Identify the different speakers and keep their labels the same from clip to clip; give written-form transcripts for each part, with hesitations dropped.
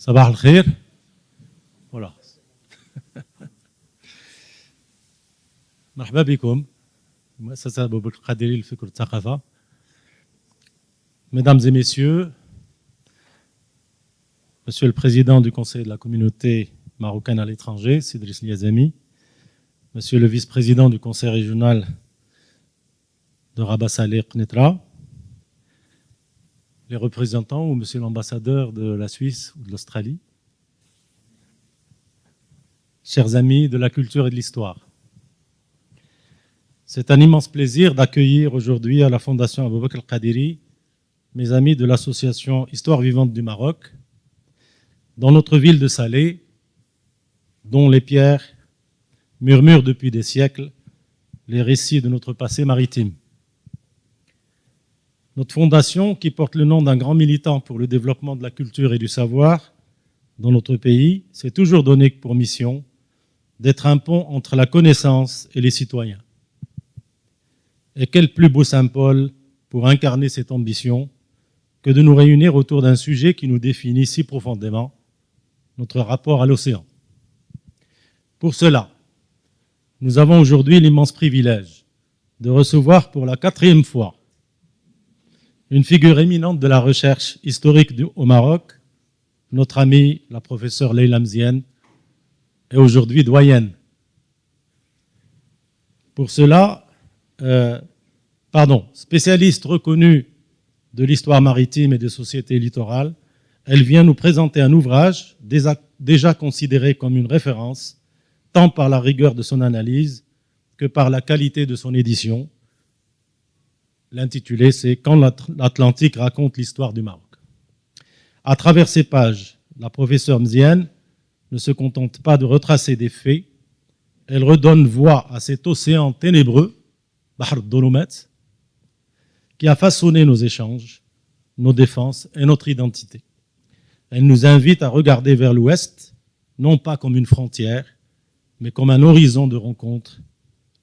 Speaker 1: صباح الخير. Voilà. مرحبا بكم. مؤسسة أبو بكر القادري للفكر والثقافة. Mesdames et messieurs, Monsieur le Président du Conseil de la communauté marocaine à l'étranger, Sidris Liazami, Monsieur le Vice-président du Conseil régional de Rabat Saleh Qnetra, les représentants ou Monsieur l'ambassadeur de la Suisse ou de l'Australie, chers amis de la culture et de l'histoire. C'est un immense plaisir d'accueillir aujourd'hui à la Fondation Abou Bakr al-Qadiri mes amis de l'association Histoire vivante du Maroc, dans notre ville de Salé, dont les pierres murmurent depuis des siècles les récits de notre passé maritime. Notre fondation, qui porte le nom d'un grand militant pour le développement de la culture et du savoir dans notre pays, s'est toujours donné pour mission d'être un pont entre la connaissance et les citoyens. Et quel plus beau symbole pour incarner cette ambition que de nous réunir autour d'un sujet qui nous définit si profondément, notre rapport à l'océan. Pour cela, nous avons aujourd'hui l'immense privilège de recevoir pour la 4e fois une figure éminente de la recherche historique au Maroc, notre amie, la professeure Leila Mziane, est aujourd'hui doyenne. Pour cela, spécialiste reconnue de l'histoire maritime et des sociétés littorales, elle vient nous présenter un ouvrage déjà considéré comme une référence, tant par la rigueur de son analyse que par la qualité de son édition. L'intitulé, c'est « Quand l'Atlantique raconte l'histoire du Maroc ». À travers ces pages, la professeure Mziane ne se contente pas de retracer des faits, elle redonne voix à cet océan ténébreux, Bahr Dolomet, qui a façonné nos échanges, nos défenses et notre identité. Elle nous invite à regarder vers l'ouest, non pas comme une frontière, mais comme un horizon de rencontres,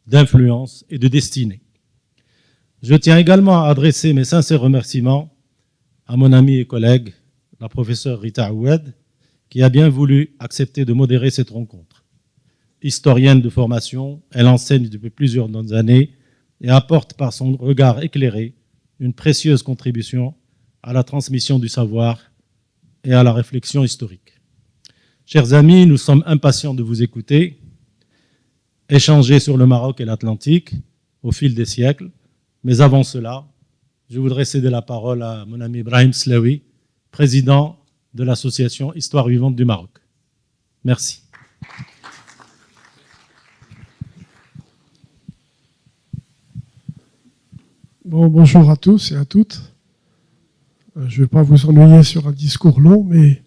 Speaker 1: d'influence et de destinée. Je tiens également à adresser mes sincères remerciements à mon ami et collègue, la professeure Rita Aoued, qui a bien voulu accepter de modérer cette rencontre. Historienne de formation, elle enseigne depuis plusieurs années et apporte par son regard éclairé une précieuse contribution à la transmission du savoir et à la réflexion historique. Chers amis, nous sommes impatients de vous écouter, échanger sur le Maroc et l'Atlantique au fil des siècles. Mais avant cela, je voudrais céder la parole à mon ami Ibrahim Slaoui, président de l'association Histoire vivante du Maroc. Merci.
Speaker 2: Bon, bonjour à tous et à toutes. Je ne vais pas vous ennuyer sur un discours long, mais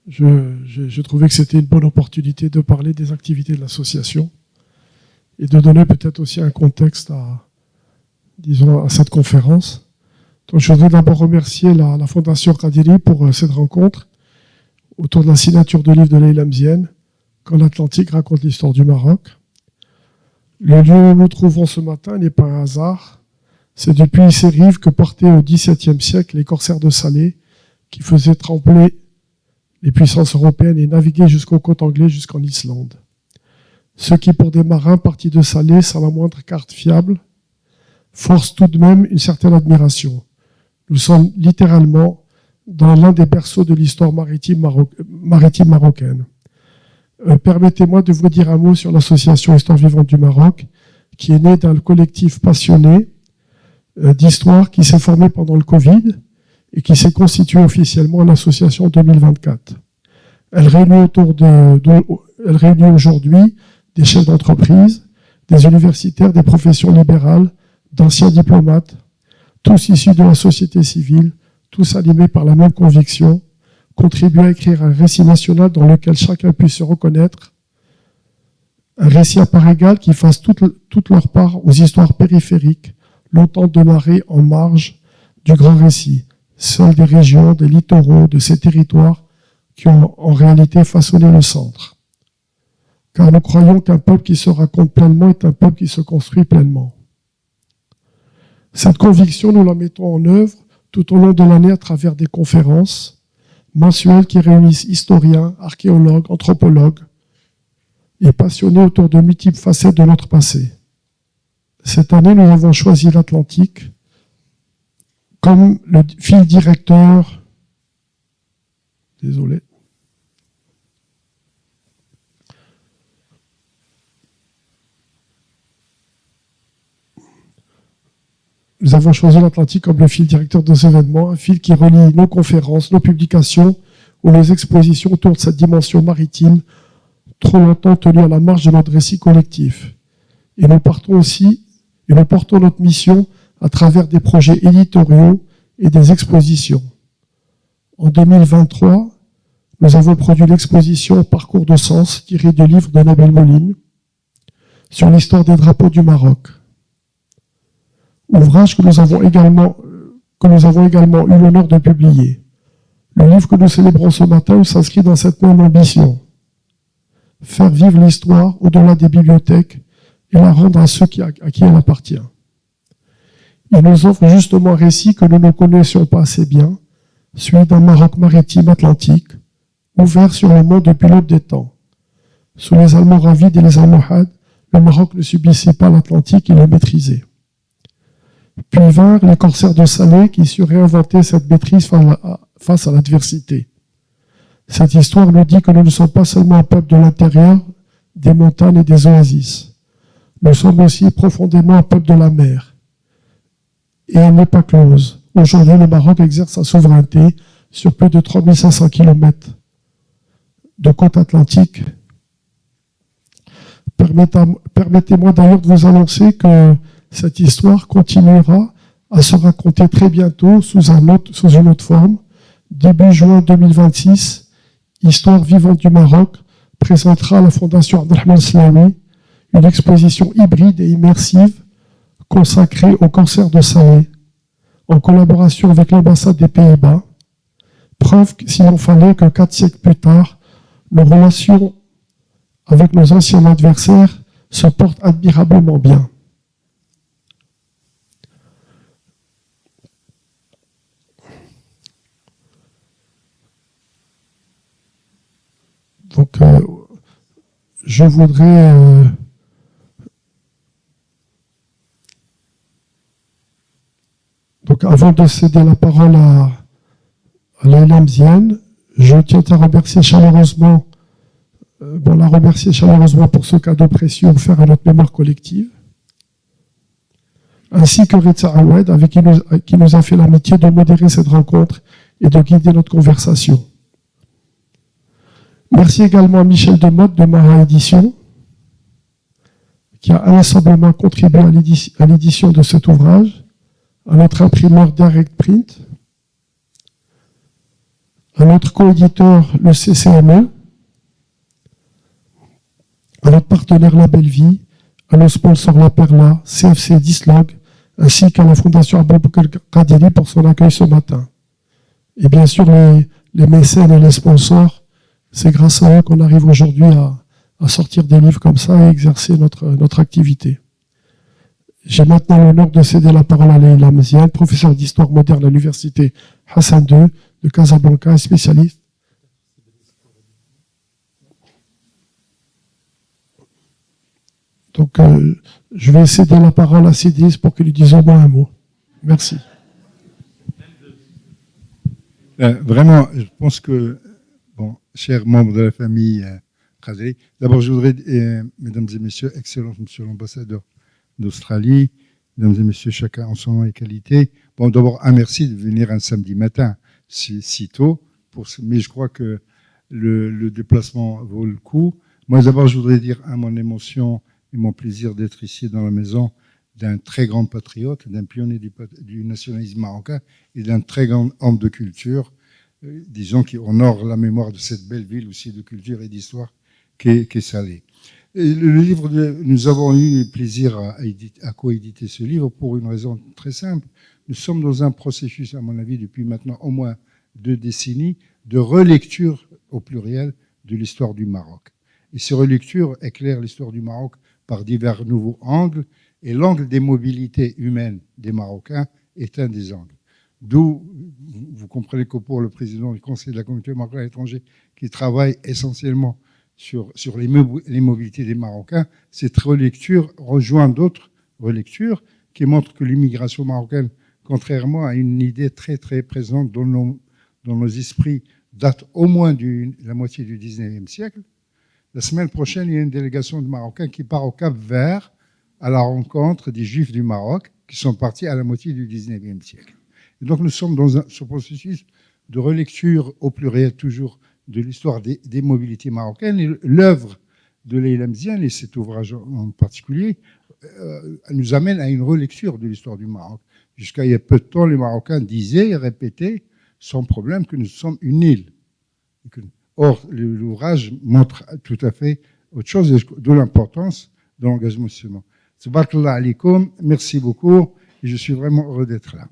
Speaker 2: je trouvais que c'était une bonne opportunité de parler des activités de l'association et de donner peut-être aussi un contexte à cette conférence. Donc, je voudrais d'abord remercier la Fondation Qadiri pour cette rencontre autour de la signature de livre de Leila Mziane, Quand l'Atlantique raconte l'histoire du Maroc. Le lieu où nous nous trouvons ce matin n'est pas un hasard. C'est depuis ces rives que partaient au XVIIe siècle les corsaires de Salé qui faisaient trembler les puissances européennes et naviguaient jusqu'aux côtes anglaises, jusqu'en Islande. Ce qui, pour des marins partis de Salé sans la moindre carte fiable, force tout de même une certaine admiration. Nous sommes littéralement dans l'un des berceaux de l'histoire maritime marocaine. Permettez-moi de vous dire un mot sur l'association Histoire vivante du Maroc, qui est née d'un collectif passionné d'histoire qui s'est formé pendant le Covid et qui s'est constitué officiellement en association en 2024. Elle réunit aujourd'hui des chefs d'entreprise, des universitaires, des professions libérales, d'anciens diplomates, tous issus de la société civile, tous animés par la même conviction, contribuer à écrire un récit national dans lequel chacun puisse se reconnaître, un récit à part égale qui fasse toute leur part aux histoires périphériques, longtemps demeurées en marge du grand récit, celles des régions, des littoraux, de ces territoires qui ont en réalité façonné le centre. Car nous croyons qu'un peuple qui se raconte pleinement est un peuple qui se construit pleinement. Cette conviction, nous la mettons en œuvre tout au long de l'année à travers des conférences, mensuel qui réunit historiens, archéologues, anthropologues et passionnés autour de multiples facettes de notre passé. Cette année, nous avons choisi l'Atlantique comme le fil directeur. Désolé. Nous avons choisi l'Atlantique comme le fil directeur de ces événements, un fil qui relie nos conférences, nos publications ou nos expositions autour de cette dimension maritime, trop longtemps tenue à la marge de notre récit collectif. Et nous portons notre mission à travers des projets éditoriaux et des expositions. En 2023, nous avons produit l'exposition Parcours de sens, tirée du livre de Nabil Moline, sur l'histoire des drapeaux du Maroc. Ouvrage que nous avons également eu l'honneur de publier. Le livre que nous célébrons ce matin s'inscrit dans cette même ambition. Faire vivre l'histoire au-delà des bibliothèques et la rendre à ceux à qui elle appartient. Il nous offre justement un récit que nous ne connaissions pas assez bien, celui d'un Maroc maritime atlantique, ouvert sur le monde depuis l'aube des temps. Sous les Almoravides et les Almohades, le Maroc ne subissait pas l'Atlantique, il le maîtrisait. Puis vinrent les corsaires de Salé qui surent réinventer cette maîtrise face à l'adversité. Cette histoire nous dit que nous ne sommes pas seulement un peuple de l'intérieur, des montagnes et des oasis. Nous sommes aussi profondément un peuple de la mer. Et elle n'est pas close. Aujourd'hui, le Maroc exerce sa souveraineté sur plus de 3500 km de côte atlantique. Permettez-moi d'ailleurs de vous annoncer que cette histoire continuera à se raconter très bientôt sous une autre forme. Début juin 2026, Histoire vivante du Maroc présentera à la Fondation Abdelrahman Slaoui une exposition hybride et immersive consacrée au cancer de Salé, en collaboration avec l'ambassade des Pays-Bas. Preuve, s'il en fallait, que 4 siècles plus tard, nos relations avec nos anciens adversaires se portent admirablement bien. Donc, je voudrais donc, avant de céder la parole à Leïla Mziane, je tiens à remercier chaleureusement, pour ce cadeau précieux offert à notre mémoire collective, ainsi que Ritza Awed, avec qui nous a fait l'amitié de modérer cette rencontre et de guider notre conversation. Merci également à Michel Demotte de Mara Édition, qui a inlassablement contribué à l'édition de cet ouvrage, à notre imprimeur Direct Print, à notre coéditeur, le CCME, à notre partenaire La Belle Vie, à nos sponsors La Perla, CFC Dislog, ainsi qu'à la Fondation Aboubakr Kadiri pour son accueil ce matin. Et bien sûr, les mécènes et les sponsors, c'est grâce à eux qu'on arrive aujourd'hui à sortir des livres comme ça et exercer notre activité. J'ai maintenant l'honneur de céder la parole à Leïla Mziane, professeure d'histoire moderne à l'université Hassan II de Casablanca et spécialiste. Donc, je vais céder la parole à Sidis pour qu'il lui dise au moins un mot. Merci.
Speaker 3: Vraiment, je pense que, chers membres de la famille Khadri, d'abord, je voudrais, mesdames et messieurs, excellent monsieur l'ambassadeur d'Australie, mesdames et messieurs, chacun en son nom et qualité. D'abord, un merci de venir un samedi matin si tôt, mais je crois que le déplacement vaut le coup. Moi, d'abord, je voudrais dire mon émotion et mon plaisir d'être ici dans la maison d'un très grand patriote, d'un pionnier du nationalisme marocain et d'un très grand homme de culture, disons, qui honore la mémoire de cette belle ville aussi de culture et d'histoire qu'est Salé. Le livre, nous avons eu plaisir à coéditer ce livre pour une raison très simple. Nous sommes dans un processus, à mon avis, depuis maintenant au moins 2 décennies, de relecture au pluriel de l'histoire du Maroc. Et ces relectures éclairent l'histoire du Maroc par divers nouveaux angles, et l'angle des mobilités humaines des Marocains est un des angles. D'où, vous comprenez que pour le président du Conseil de la communauté marocaine à l'étranger, qui travaille essentiellement sur les mobilités des Marocains, cette relecture rejoint d'autres relectures qui montrent que l'immigration marocaine, contrairement à une idée très très présente dans nos esprits, date au moins de la moitié du 19e siècle. La semaine prochaine, il y a une délégation de Marocains qui part au Cap-Vert à la rencontre des Juifs du Maroc qui sont partis à la moitié du 19e siècle. Et donc nous sommes dans ce processus de relecture au pluriel toujours de l'histoire des mobilités marocaines. Et l'œuvre de Leïla Mziane, et cet ouvrage en particulier, nous amène à une relecture de l'histoire du Maroc. Jusqu'à il y a peu de temps, les Marocains disaient et répétaient sans problème que nous sommes une île. Or, l'ouvrage montre tout à fait autre chose, de l'importance de l'engagement musulman. Tabarakallah alaikum, merci beaucoup, et je suis vraiment heureux d'être là.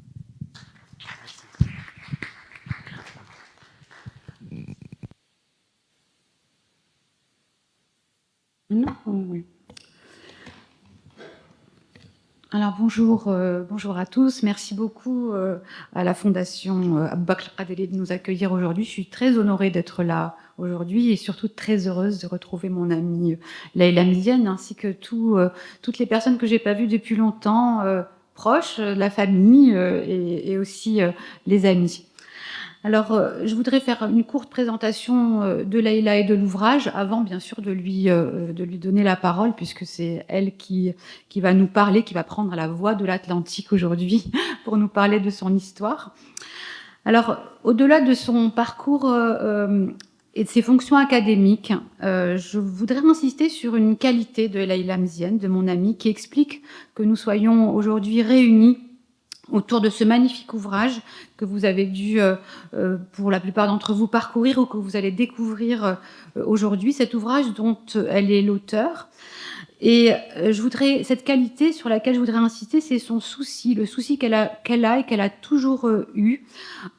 Speaker 4: Non, oui. Alors bonjour à tous. Merci beaucoup à la Fondation Aboubakr Kaderi de nous accueillir aujourd'hui. Je suis très honorée d'être là aujourd'hui et surtout très heureuse de retrouver mon amie Leïla Mziane ainsi que toutes les personnes que j'ai pas vues depuis longtemps, proches, la famille et aussi les amis. Alors, je voudrais faire une courte présentation de Leïla et de l'ouvrage, avant bien sûr de lui donner la parole, puisque c'est elle qui va nous parler, qui va prendre la voix de l'Atlantique aujourd'hui pour nous parler de son histoire. Alors, au-delà de son parcours et de ses fonctions académiques, je voudrais insister sur une qualité de Leïla Mziane, de mon amie, qui explique que nous soyons aujourd'hui réunis autour de ce magnifique ouvrage que vous avez dû, pour la plupart d'entre vous, parcourir ou que vous allez découvrir aujourd'hui, cet ouvrage dont elle est l'auteur. Et cette qualité sur laquelle je voudrais insister, c'est son souci, le souci qu'elle a et qu'elle a toujours eu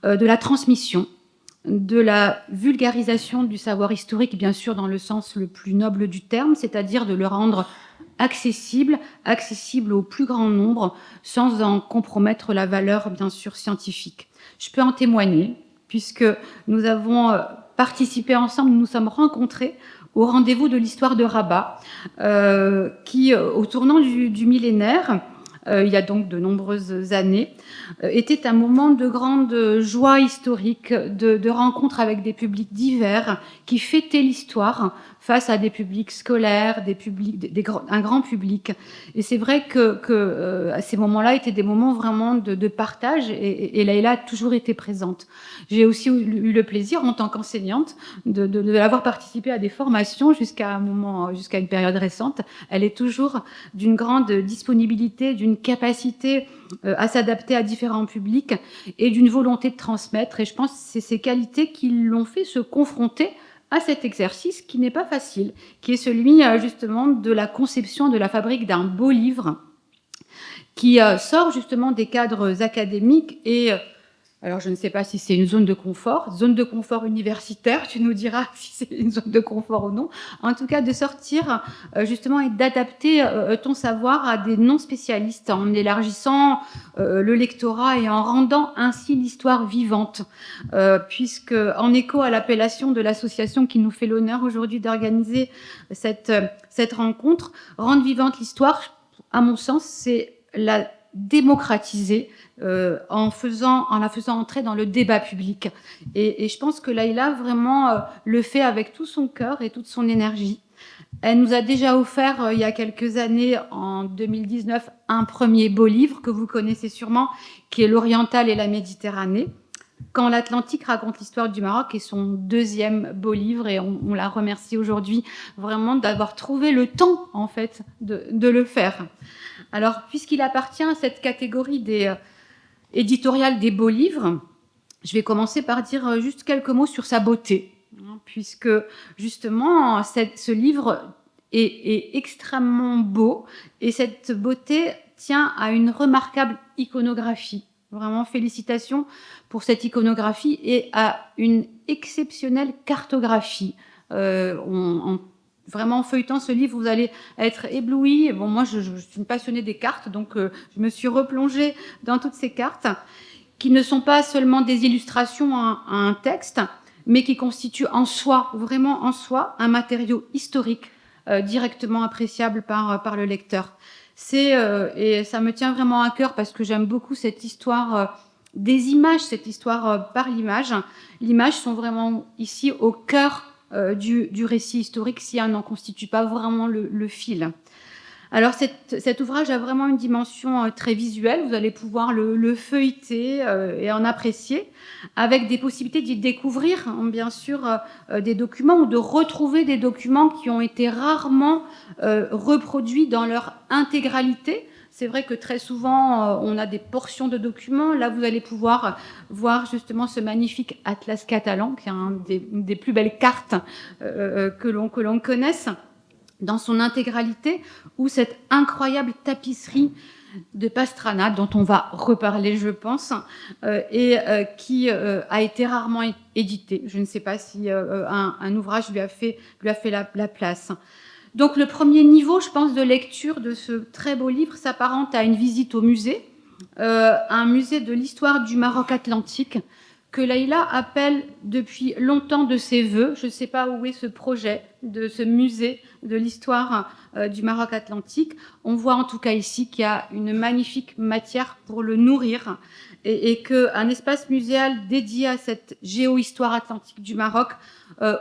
Speaker 4: de la transmission, de la vulgarisation du savoir historique, bien sûr dans le sens le plus noble du terme, c'est-à-dire de le rendre accessible au plus grand nombre, sans en compromettre la valeur, bien sûr, scientifique. Je peux en témoigner, puisque nous avons participé ensemble, nous nous sommes rencontrés au rendez-vous de l'histoire de Rabat, qui, au tournant du millénaire, il y a donc de nombreuses années, était un moment de grande joie historique, de rencontre avec des publics divers qui fêtaient l'histoire face à des publics scolaires, un grand public. Et c'est vrai que à ces moments-là étaient des moments vraiment de partage et Leïla a toujours été présente. J'ai aussi eu le plaisir, en tant qu'enseignante, de l'avoir participé à des formations jusqu'à une période récente. Elle est toujours d'une grande disponibilité, d'une capacité à s'adapter à différents publics et d'une volonté de transmettre. Et je pense que c'est ces qualités qui l'ont fait se confronter à cet exercice qui n'est pas facile, qui est celui justement de la conception, de la fabrique d'un beau livre qui sort justement des cadres académiques et alors je ne sais pas si c'est une zone de confort universitaire, tu nous diras si c'est une zone de confort ou non. En tout cas, de sortir justement et d'adapter ton savoir à des non-spécialistes en élargissant le lectorat et en rendant ainsi l'histoire vivante. Puisque, en écho à l'appellation de l'association qui nous fait l'honneur aujourd'hui d'organiser cette rencontre, rendre vivante l'histoire, à mon sens, c'est la démocratiser en la faisant entrer dans le débat public. Et je pense que Leïla vraiment le fait avec tout son cœur et toute son énergie. Elle nous a déjà offert, il y a quelques années, en 2019, un premier beau livre que vous connaissez sûrement, qui est L'Oriental et la Méditerranée. Quand l'Atlantique raconte l'histoire du Maroc est son deuxième beau livre et on la remercie aujourd'hui vraiment d'avoir trouvé le temps, en fait, de le faire. Alors, puisqu'il appartient à cette catégorie éditoriale des beaux livres, je vais commencer par dire juste quelques mots sur sa beauté, puisque justement, ce livre est extrêmement beau et cette beauté tient à une remarquable iconographie. Vraiment, félicitations pour cette iconographie et à une exceptionnelle cartographie. Vraiment, en feuilletant ce livre, vous allez être éblouis. Bon, moi, je suis une passionnée des cartes, donc je me suis replongée dans toutes ces cartes qui ne sont pas seulement des illustrations à un texte, mais qui constituent en soi, vraiment en soi, un matériau historique directement appréciable par le lecteur. Et ça me tient vraiment à cœur parce que j'aime beaucoup cette histoire des images, cette histoire par l'image. L'image sont vraiment ici au cœur du récit historique si elle n'en constitue pas vraiment le fil. Alors cet ouvrage a vraiment une dimension très visuelle, vous allez pouvoir le feuilleter et en apprécier, avec des possibilités d'y découvrir bien sûr des documents ou de retrouver des documents qui ont été rarement reproduits dans leur intégralité. C'est vrai que très souvent, on a des portions de documents. Là, vous allez pouvoir voir justement ce magnifique atlas catalan, qui est une des plus belles cartes que l'on connaisse, dans son intégralité, ou cette incroyable tapisserie de Pastrana, dont on va reparler, je pense, qui a été rarement édité. Je ne sais pas si un ouvrage lui a fait la place. Donc le premier niveau, je pense, de lecture de ce très beau livre s'apparente à une visite au musée, un musée de l'histoire du Maroc atlantique, que Leïla appelle depuis longtemps de ses voeux. Je ne sais pas où est ce projet de ce musée de l'histoire du Maroc atlantique. On voit en tout cas ici qu'il y a une magnifique matière pour le nourrir et qu'un espace muséal dédié à cette géohistoire atlantique du Maroc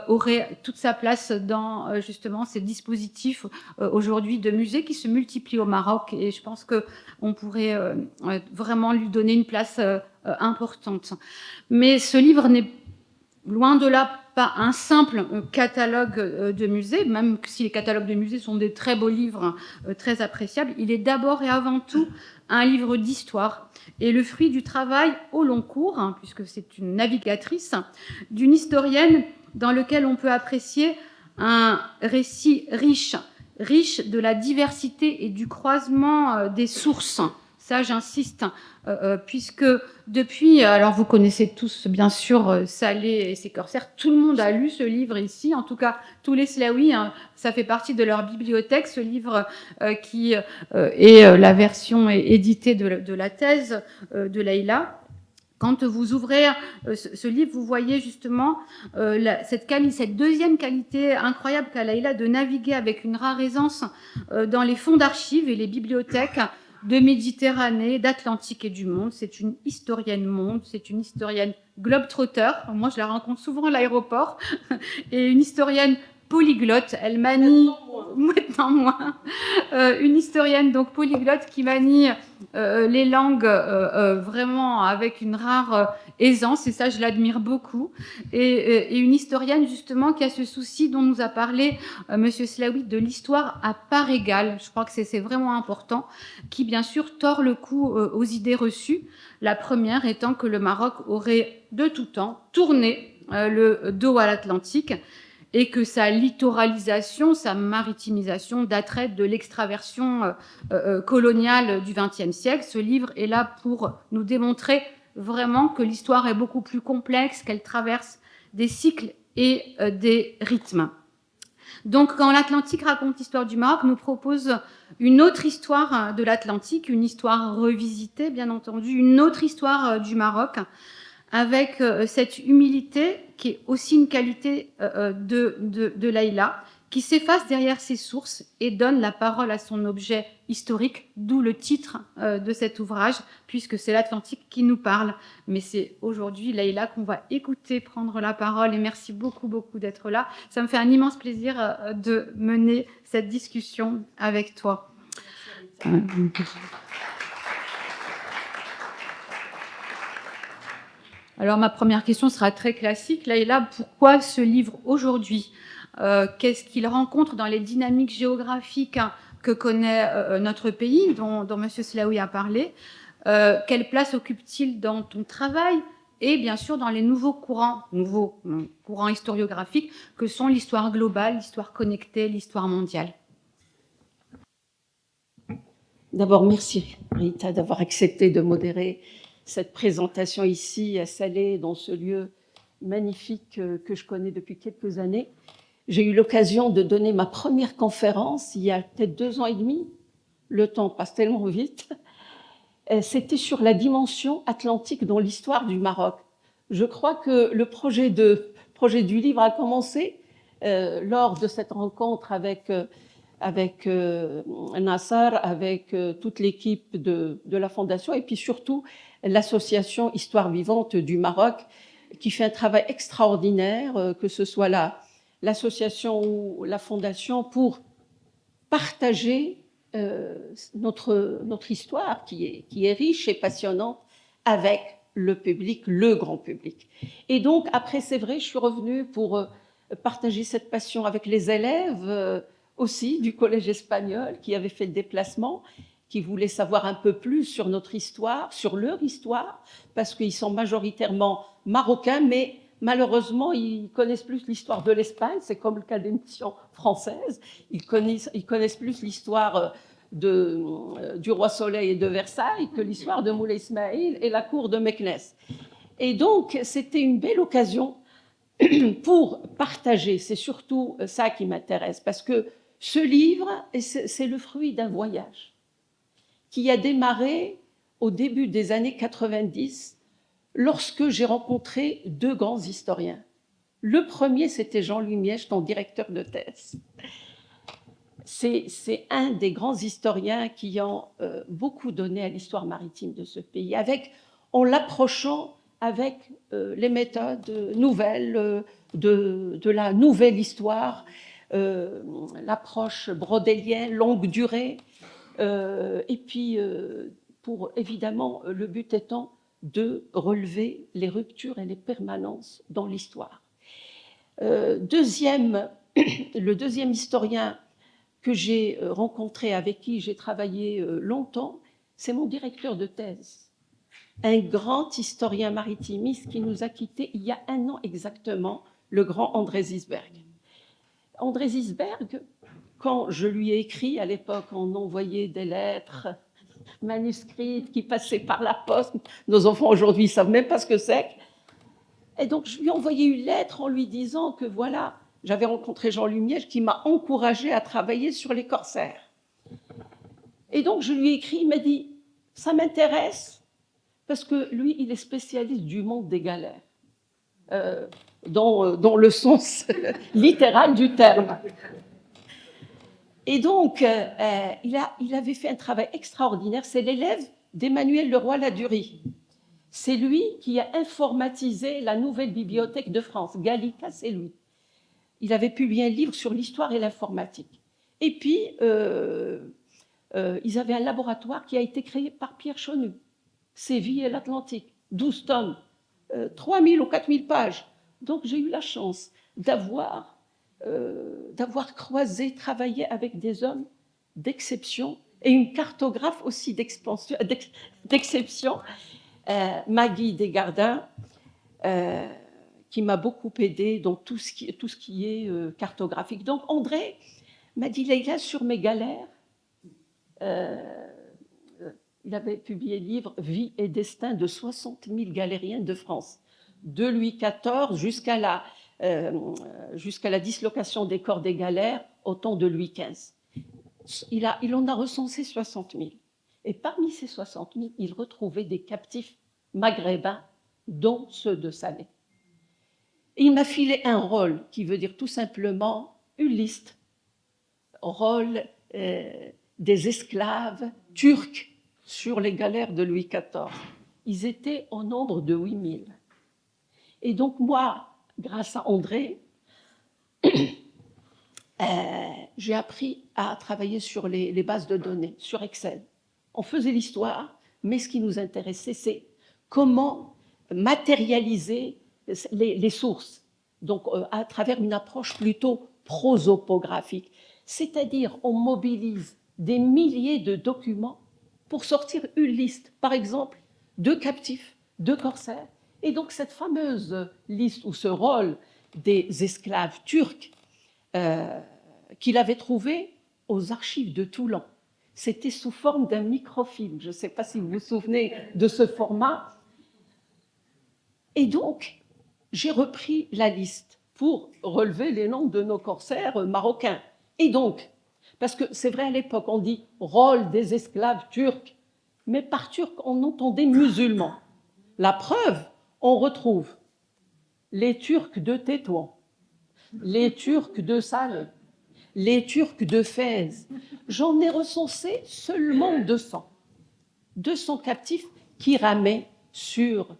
Speaker 4: aurait toute sa place dans justement ces dispositifs aujourd'hui de musées qui se multiplient au Maroc, et je pense qu'on pourrait vraiment lui donner une place importante. Mais ce livre n'est loin de là pas un simple catalogue de musées, même si les catalogues de musées sont des très beaux livres très appréciables. Il est d'abord et avant tout un livre d'histoire et le fruit du travail au long cours, puisque c'est une navigatrice, d'une historienne dans lequel on peut apprécier un récit riche de la diversité et du croisement des sources. Ça, j'insiste, puisque depuis, alors vous connaissez tous bien sûr Saleh et ses corsaires, tout le monde a lu ce livre ici, en tout cas tous les Slaouis, ça fait partie de leur bibliothèque, ce livre qui est la version éditée de la thèse de Leïla. Quand vous ouvrez ce livre, vous voyez justement cette deuxième qualité incroyable qu'a Leïla de naviguer avec une rare aisance dans les fonds d'archives et les bibliothèques de Méditerranée, d'Atlantique et du monde. C'est une historienne monde, c'est une historienne globe-trotter. Moi, je la rencontre souvent à l'aéroport. Et une historienne polyglotte. Elle manie... Maintenant moins. Une historienne donc polyglotte qui manie les langues vraiment avec une rare aisance, et ça je l'admire beaucoup, et une historienne justement qui a ce souci dont nous a parlé Monsieur Slaoui, de l'histoire à part égale. Je crois que c'est vraiment important, qui bien sûr tord le cou aux idées reçues, la première étant que le Maroc aurait de tout temps tourné le dos à l'Atlantique, et que sa littoralisation, sa maritimisation daterait de l'extraversion coloniale du XXe siècle. Ce livre est là pour nous démontrer vraiment que l'histoire est beaucoup plus complexe, qu'elle traverse des cycles et des rythmes. Donc, quand l'Atlantique raconte l'histoire du Maroc, nous propose une autre histoire de l'Atlantique, une histoire revisitée, bien entendu, une autre histoire du Maroc, avec cette humilité qui est aussi une qualité de Leïla, qui s'efface derrière ses sources et donne la parole à son objet historique, d'où le titre de cet ouvrage, puisque c'est l'Atlantique qui nous parle. Mais c'est aujourd'hui, Leïla, qu'on va écouter prendre la parole, et merci beaucoup, beaucoup d'être là. Ça me fait un immense plaisir de mener cette discussion avec toi. Alors, ma première question sera très classique. Leïla, pourquoi ce livre aujourd'hui ? Qu'est-ce qu'il rencontre dans les dynamiques géographiques que connaît notre pays, dont M. Slaoui a parlé ? Quelle place occupe-t-il dans ton travail ? Et bien sûr dans les nouveaux courants historiographiques que sont l'histoire globale, l'histoire connectée, l'histoire mondiale.
Speaker 5: D'abord, merci Rita d'avoir accepté de modérer cette présentation ici à Salé, dans ce lieu magnifique que je connais depuis quelques années. J'ai eu l'occasion de donner ma première conférence il y a peut-être 2 ans et demi. Le temps passe tellement vite. c'était sur la dimension atlantique dans l'histoire du Maroc. Je crois que le projet du livre a commencé lors de cette rencontre avec Nasser, avec toute l'équipe de la Fondation, et puis surtout l'association Histoire vivante du Maroc, qui fait un travail extraordinaire, que ce soit l'association ou la Fondation, pour partager notre histoire, qui est riche et passionnante, avec le public, le grand public. Et donc, après, c'est vrai, je suis revenue pour partager cette passion avec les élèves aussi du collège espagnol qui avaient fait le déplacement, qui voulaient savoir un peu plus sur notre histoire, sur leur histoire, parce qu'ils sont majoritairement marocains, mais malheureusement, ils connaissent plus l'histoire de l'Espagne, c'est comme le cas des missions françaises, ils connaissent plus l'histoire du roi Soleil et de Versailles que l'histoire de Moulay Ismaïl et la cour de Meknès. Et donc, c'était une belle occasion pour partager, c'est surtout ça qui m'intéresse, parce que ce livre, c'est le fruit d'un voyage qui a démarré au début des années 90, lorsque j'ai rencontré deux grands historiens. Le premier, c'était Jean-Louis Mièche, ton directeur de thèse. C'est un des grands historiens qui ont beaucoup donné à l'histoire maritime de ce pays, en l'approchant avec les méthodes nouvelles de la nouvelle histoire, l'approche brodélienne, longue durée, et puis évidemment, le but étant de relever les ruptures et les permanences dans l'histoire. Le deuxième historien que j'ai rencontré, avec qui j'ai travaillé longtemps, c'est mon directeur de thèse, un grand historien maritimiste qui nous a quittés il y a 1 an exactement, le grand André Zisberg. André Zisberg, quand je lui ai écrit, à l'époque, on envoyait des lettres manuscrites qui passaient par la poste. Nos enfants aujourd'hui ne savent même pas ce que c'est. Et donc, je lui ai envoyé une lettre en lui disant que voilà, j'avais rencontré Jean-Louis Mièche qui m'a encouragé à travailler sur les corsaires. Et donc, je lui ai écrit, il m'a dit, ça m'intéresse, parce que lui, il est spécialiste du monde des galères, dans le sens littéral du terme. Et donc, il avait fait un travail extraordinaire. C'est l'élève d'Emmanuel Leroy-Ladurie. C'est lui qui a informatisé la nouvelle bibliothèque de France. Gallica, c'est lui. Il avait publié un livre sur l'histoire et l'informatique. Et puis, ils avaient un laboratoire qui a été créé par Pierre Chonu. Séville et l'Atlantique, 12 tomes, 3000 ou 4000 pages. Donc, j'ai eu la chance d'avoir croisé, travaillé avec des hommes d'exception et une cartographe aussi d'exception, Maggie Desgardins, qui m'a beaucoup aidée dans tout ce qui est cartographique. Donc André m'a dit, Leïla, sur mes galères, il avait publié le livre « Vie et destin de 60 000 galériens de France », de Louis XIV jusqu'à la dislocation des corps des galères au temps de Louis XV. Il en a recensé 60 000. Et parmi ces 60 000, il retrouvait des captifs maghrébins, dont ceux de Salé. Et il m'a filé un rôle qui veut dire tout simplement une liste. Rôle des esclaves turcs sur les galères de Louis XIV. Ils étaient au nombre de 8 000. Et donc moi, grâce à André, j'ai appris à travailler sur les bases de données, sur Excel. On faisait l'histoire, mais ce qui nous intéressait, c'est comment matérialiser les sources, donc à travers une approche plutôt prosopographique. C'est-à-dire, on mobilise des milliers de documents pour sortir une liste, par exemple, de captifs, de corsaires. Et donc, cette fameuse liste, ou ce rôle des esclaves turcs, qu'il avait trouvé aux archives de Toulon. C'était sous forme d'un microfilm. Je ne sais pas si vous vous souvenez de ce format. Et donc, j'ai repris la liste pour relever les noms de nos corsaires marocains. Et donc, parce que c'est vrai, à l'époque, on dit « rôle des esclaves turcs », mais par turc, on entendait musulman. La preuve, on retrouve les Turcs de Tétouan, les Turcs de Salé, les Turcs de Fès. J'en ai recensé seulement 200. 200 captifs qui ramaient sur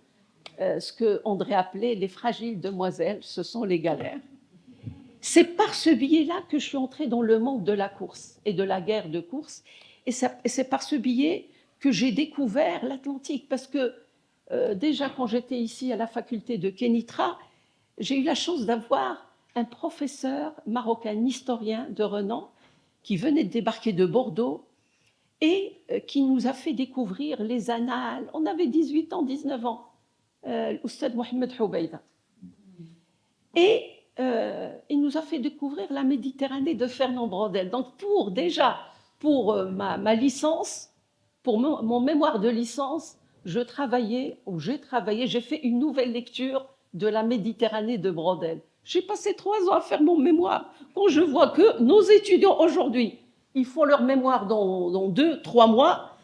Speaker 5: ce que André appelait les fragiles demoiselles, ce sont les galères. C'est par ce biais-là que je suis entrée dans le monde de la course et de la guerre de course. Et c'est par ce biais que j'ai découvert l'Atlantique. Parce que déjà, quand j'étais ici à la faculté de Kénitra, j'ai eu la chance d'avoir un professeur marocain, historien de renom, qui venait de débarquer de Bordeaux et qui nous a fait découvrir les annales. On avait 18 ans, 19 ans, l'Oustad Mohamed Houbaïda. Et il nous a fait découvrir la Méditerranée de Fernand Braudel. Donc pour ma licence, pour mon mémoire de licence, j'ai fait une nouvelle lecture de la Méditerranée de Braudel. J'ai passé 3 ans à faire mon mémoire. Quand je vois que nos étudiants aujourd'hui, ils font leur mémoire dans 2-3 mois,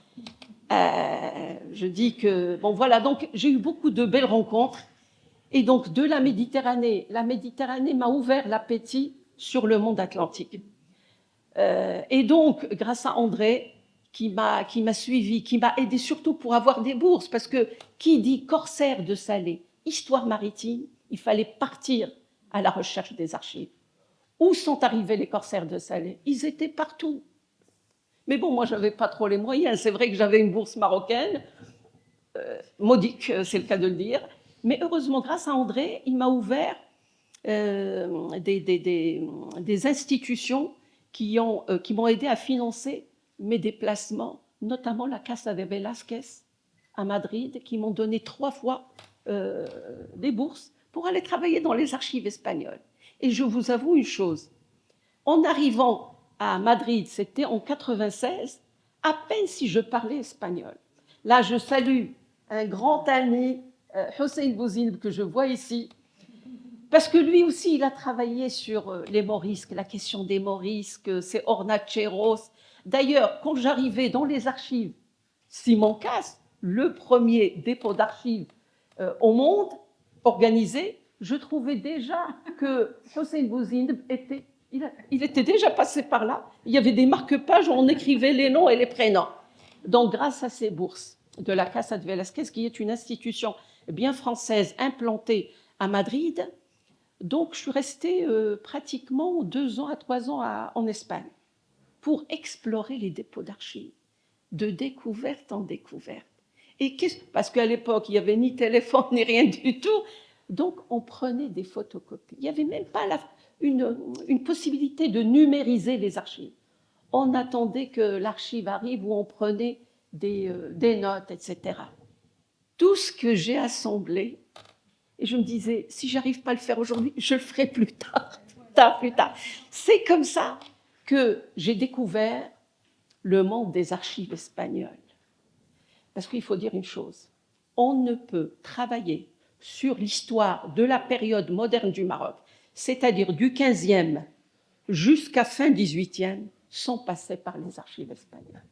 Speaker 5: je dis que, bon voilà, donc j'ai eu beaucoup de belles rencontres. Et donc de la Méditerranée m'a ouvert l'appétit sur le monde atlantique. Et donc, grâce à André, qui m'a suivi, qui m'a aidé surtout pour avoir des bourses, parce que qui dit corsaire de Salé, histoire maritime, il fallait partir à la recherche des archives. Où sont arrivés les corsaires de Salé? Ils étaient partout. Mais bon, moi, je n'avais pas trop les moyens. C'est vrai que j'avais une bourse marocaine, modique, c'est le cas de le dire. Mais heureusement, grâce à André, il m'a ouvert des institutions qui m'ont aidé à financer mes déplacements, notamment la Casa de Velázquez à Madrid, qui m'ont donné 3 fois des bourses pour aller travailler dans les archives espagnoles. Et je vous avoue une chose, en arrivant à Madrid, c'était en 96, à peine si je parlais espagnol. Là, je salue un grand ami, Hussein Bouzine, que je vois ici, parce que lui aussi, il a travaillé sur les morisques, la question des morisques, c'est hornacheros. D'ailleurs, quand j'arrivais dans les archives Simon Casse, le premier dépôt d'archives au monde organisé, je trouvais déjà que Hussein Bouzine il était déjà passé par là. Il y avait des marque-pages où on écrivait les noms et les prénoms. Donc, grâce à ces bourses de la Casa de Velázquez, qui est une institution bien française implantée à Madrid, donc je suis restée pratiquement 2 ans à 3 ans en Espagne pour explorer les dépôts d'archives, de découverte en découverte. Parce qu'à l'époque, il n'y avait ni téléphone ni rien du tout, donc on prenait des photocopies. Il n'y avait même pas une possibilité de numériser les archives. On attendait que l'archive arrive où on prenait des notes, etc. Tout ce que j'ai assemblé, et je me disais, si j'arrive pas à le faire aujourd'hui, je le ferai plus tard, plus tard. C'est comme ça que j'ai découvert le monde des archives espagnoles. Parce qu'il faut dire une chose, on ne peut travailler sur l'histoire de la période moderne du Maroc, c'est-à-dire du 15e jusqu'à fin 18e, sans passer par les archives espagnoles.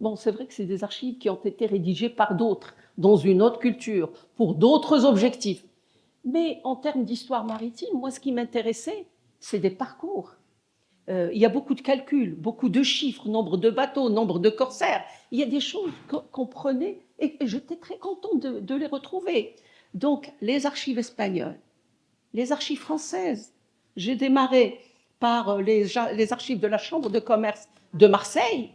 Speaker 5: Bon, c'est vrai que c'est des archives qui ont été rédigées par d'autres, dans une autre culture, pour d'autres objectifs. Mais en termes d'histoire maritime, moi, ce qui m'intéressait, c'est des parcours. Il y a beaucoup de calculs, beaucoup de chiffres, nombre de bateaux, nombre de corsaires. Il y a des choses qu'on prenait et j'étais très contente de les retrouver. Donc, les archives espagnoles, les archives françaises. J'ai démarré par les archives de la Chambre de commerce de Marseille,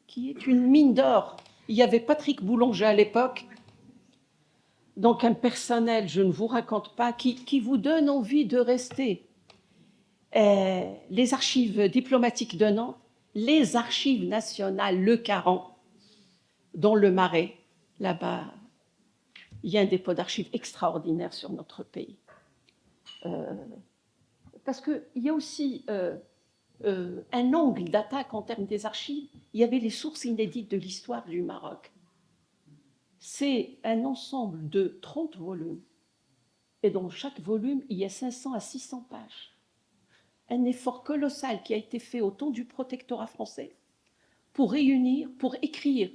Speaker 5: qui est une mine d'or. Il y avait Patrick Boulanger à l'époque, donc un personnel, je ne vous raconte pas, qui vous donne envie de rester. Les archives diplomatiques de Nantes, les archives nationales Le Caron, dans le Marais, là-bas, il y a un dépôt d'archives extraordinaire sur notre pays. Parce qu'il y a aussi un angle d'attaque en termes des archives. Il y avait les sources inédites de l'histoire du Maroc. C'est un ensemble de 30 volumes. Et dans chaque volume, il y a 500 à 600 pages. Un effort colossal qui a été fait au temps du protectorat français pour réunir, pour écrire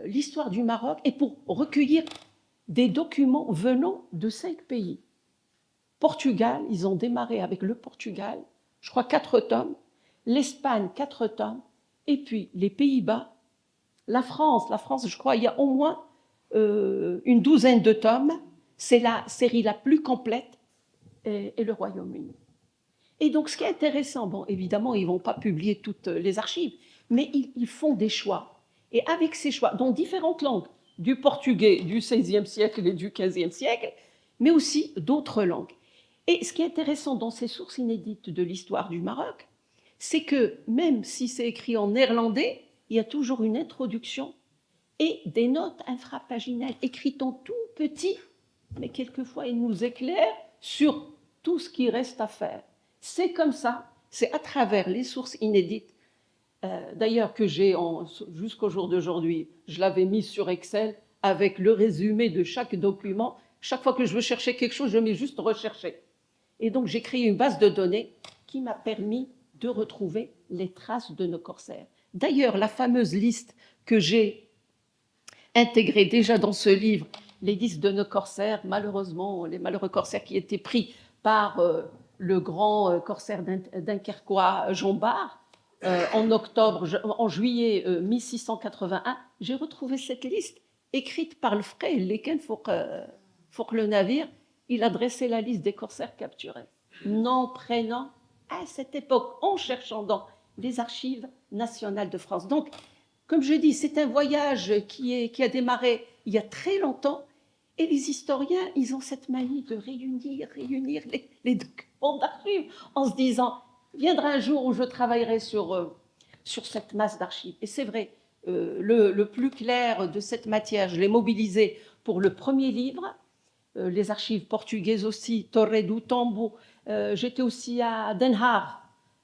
Speaker 5: l'histoire du Maroc et pour recueillir des documents venant de 5 pays. Portugal, ils ont démarré avec le Portugal, je crois 4 tomes, l'Espagne 4 tomes, et puis les Pays-Bas, la France, je crois, il y a au moins une douzaine de tomes, c'est la série la plus complète, et le Royaume-Uni. Et donc ce qui est intéressant, bon, évidemment, ils ne vont pas publier toutes les archives, mais ils font des choix. Et avec ces choix, dans différentes langues, du portugais du XVIe siècle et du XVe siècle, mais aussi d'autres langues. Et ce qui est intéressant dans ces sources inédites de l'histoire du Maroc, c'est que même si c'est écrit en néerlandais, il y a toujours une introduction et des notes infrapaginales écrites en tout petit, mais quelquefois ils nous éclairent sur tout ce qui reste à faire. C'est comme ça, c'est à travers les sources inédites, d'ailleurs que j'ai jusqu'au jour d'aujourd'hui, je l'avais mis sur Excel avec le résumé de chaque document. Chaque fois que je veux chercher quelque chose, je mets juste rechercher. Et donc j'ai créé une base de données qui m'a permis de retrouver les traces de nos corsaires. D'ailleurs, la fameuse liste que j'ai intégrée déjà dans ce livre, les listes de nos corsaires, malheureusement, les malheureux corsaires qui étaient pris par le grand corsaire dunkerquois Jean Bart, en juillet 1681, j'ai retrouvé cette liste écrite par le frère Leken pour le navire. Il a dressé la liste des corsaires capturés, nom, prénom, à cette époque, en cherchant dans les archives nationales de France. Donc, comme je dis, c'est un voyage qui a démarré il y a très longtemps, et les historiens, ils ont cette manie de réunir les documents d'archives en se disant, viendra un jour où je travaillerai sur cette masse d'archives. Et c'est vrai, le plus clair de cette matière, je l'ai mobilisé pour le premier livre, les archives portugaises aussi, Torre do Tombo. J'étais aussi à Den Haag,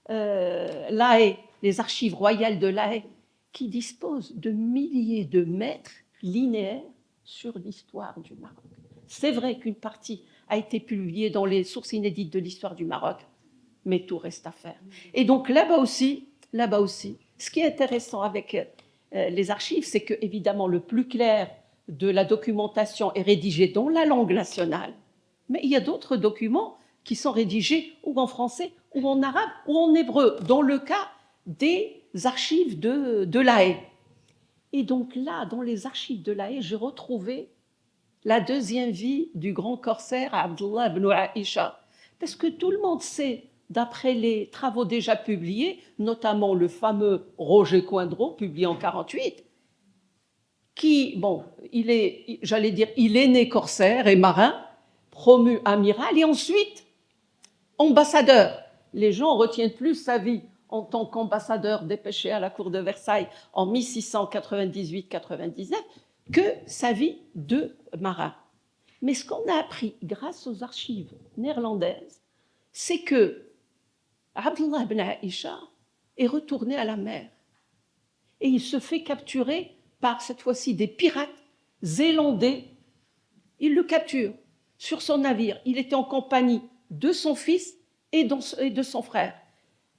Speaker 5: La Haye, les archives royales de La Haye, qui disposent de milliers de mètres linéaires sur l'histoire du Maroc. C'est vrai qu'une partie a été publiée dans les sources inédites de l'histoire du Maroc, mais tout reste à faire. Et donc là-bas aussi, ce qui est intéressant avec les archives, c'est que évidemment le plus clair de la documentation est rédigé dans la langue nationale, mais il y a d'autres documents qui sont rédigés ou en français, ou en arabe, ou en hébreu, dans le cas des archives de La Haye. Et donc là, dans les archives de La Haye, j'ai retrouvé la deuxième vie du grand corsaire Abdullah ibn Aïcha. Parce que tout le monde sait, d'après les travaux déjà publiés, notamment le fameux Roger Coindreau, publié en 1948, qui, bon, il est né corsaire et marin, promu amiral et ensuite ambassadeur. Les gens retiennent plus sa vie en tant qu'ambassadeur dépêché à la cour de Versailles en 1698-99 que sa vie de marin. Mais ce qu'on a appris grâce aux archives néerlandaises, c'est que Abdullah ibn Aïcha est retourné à la mer et il se fait capturer par cette fois-ci des pirates zélandais. Il le capture sur son navire. Il était en compagnie de son fils et de son frère,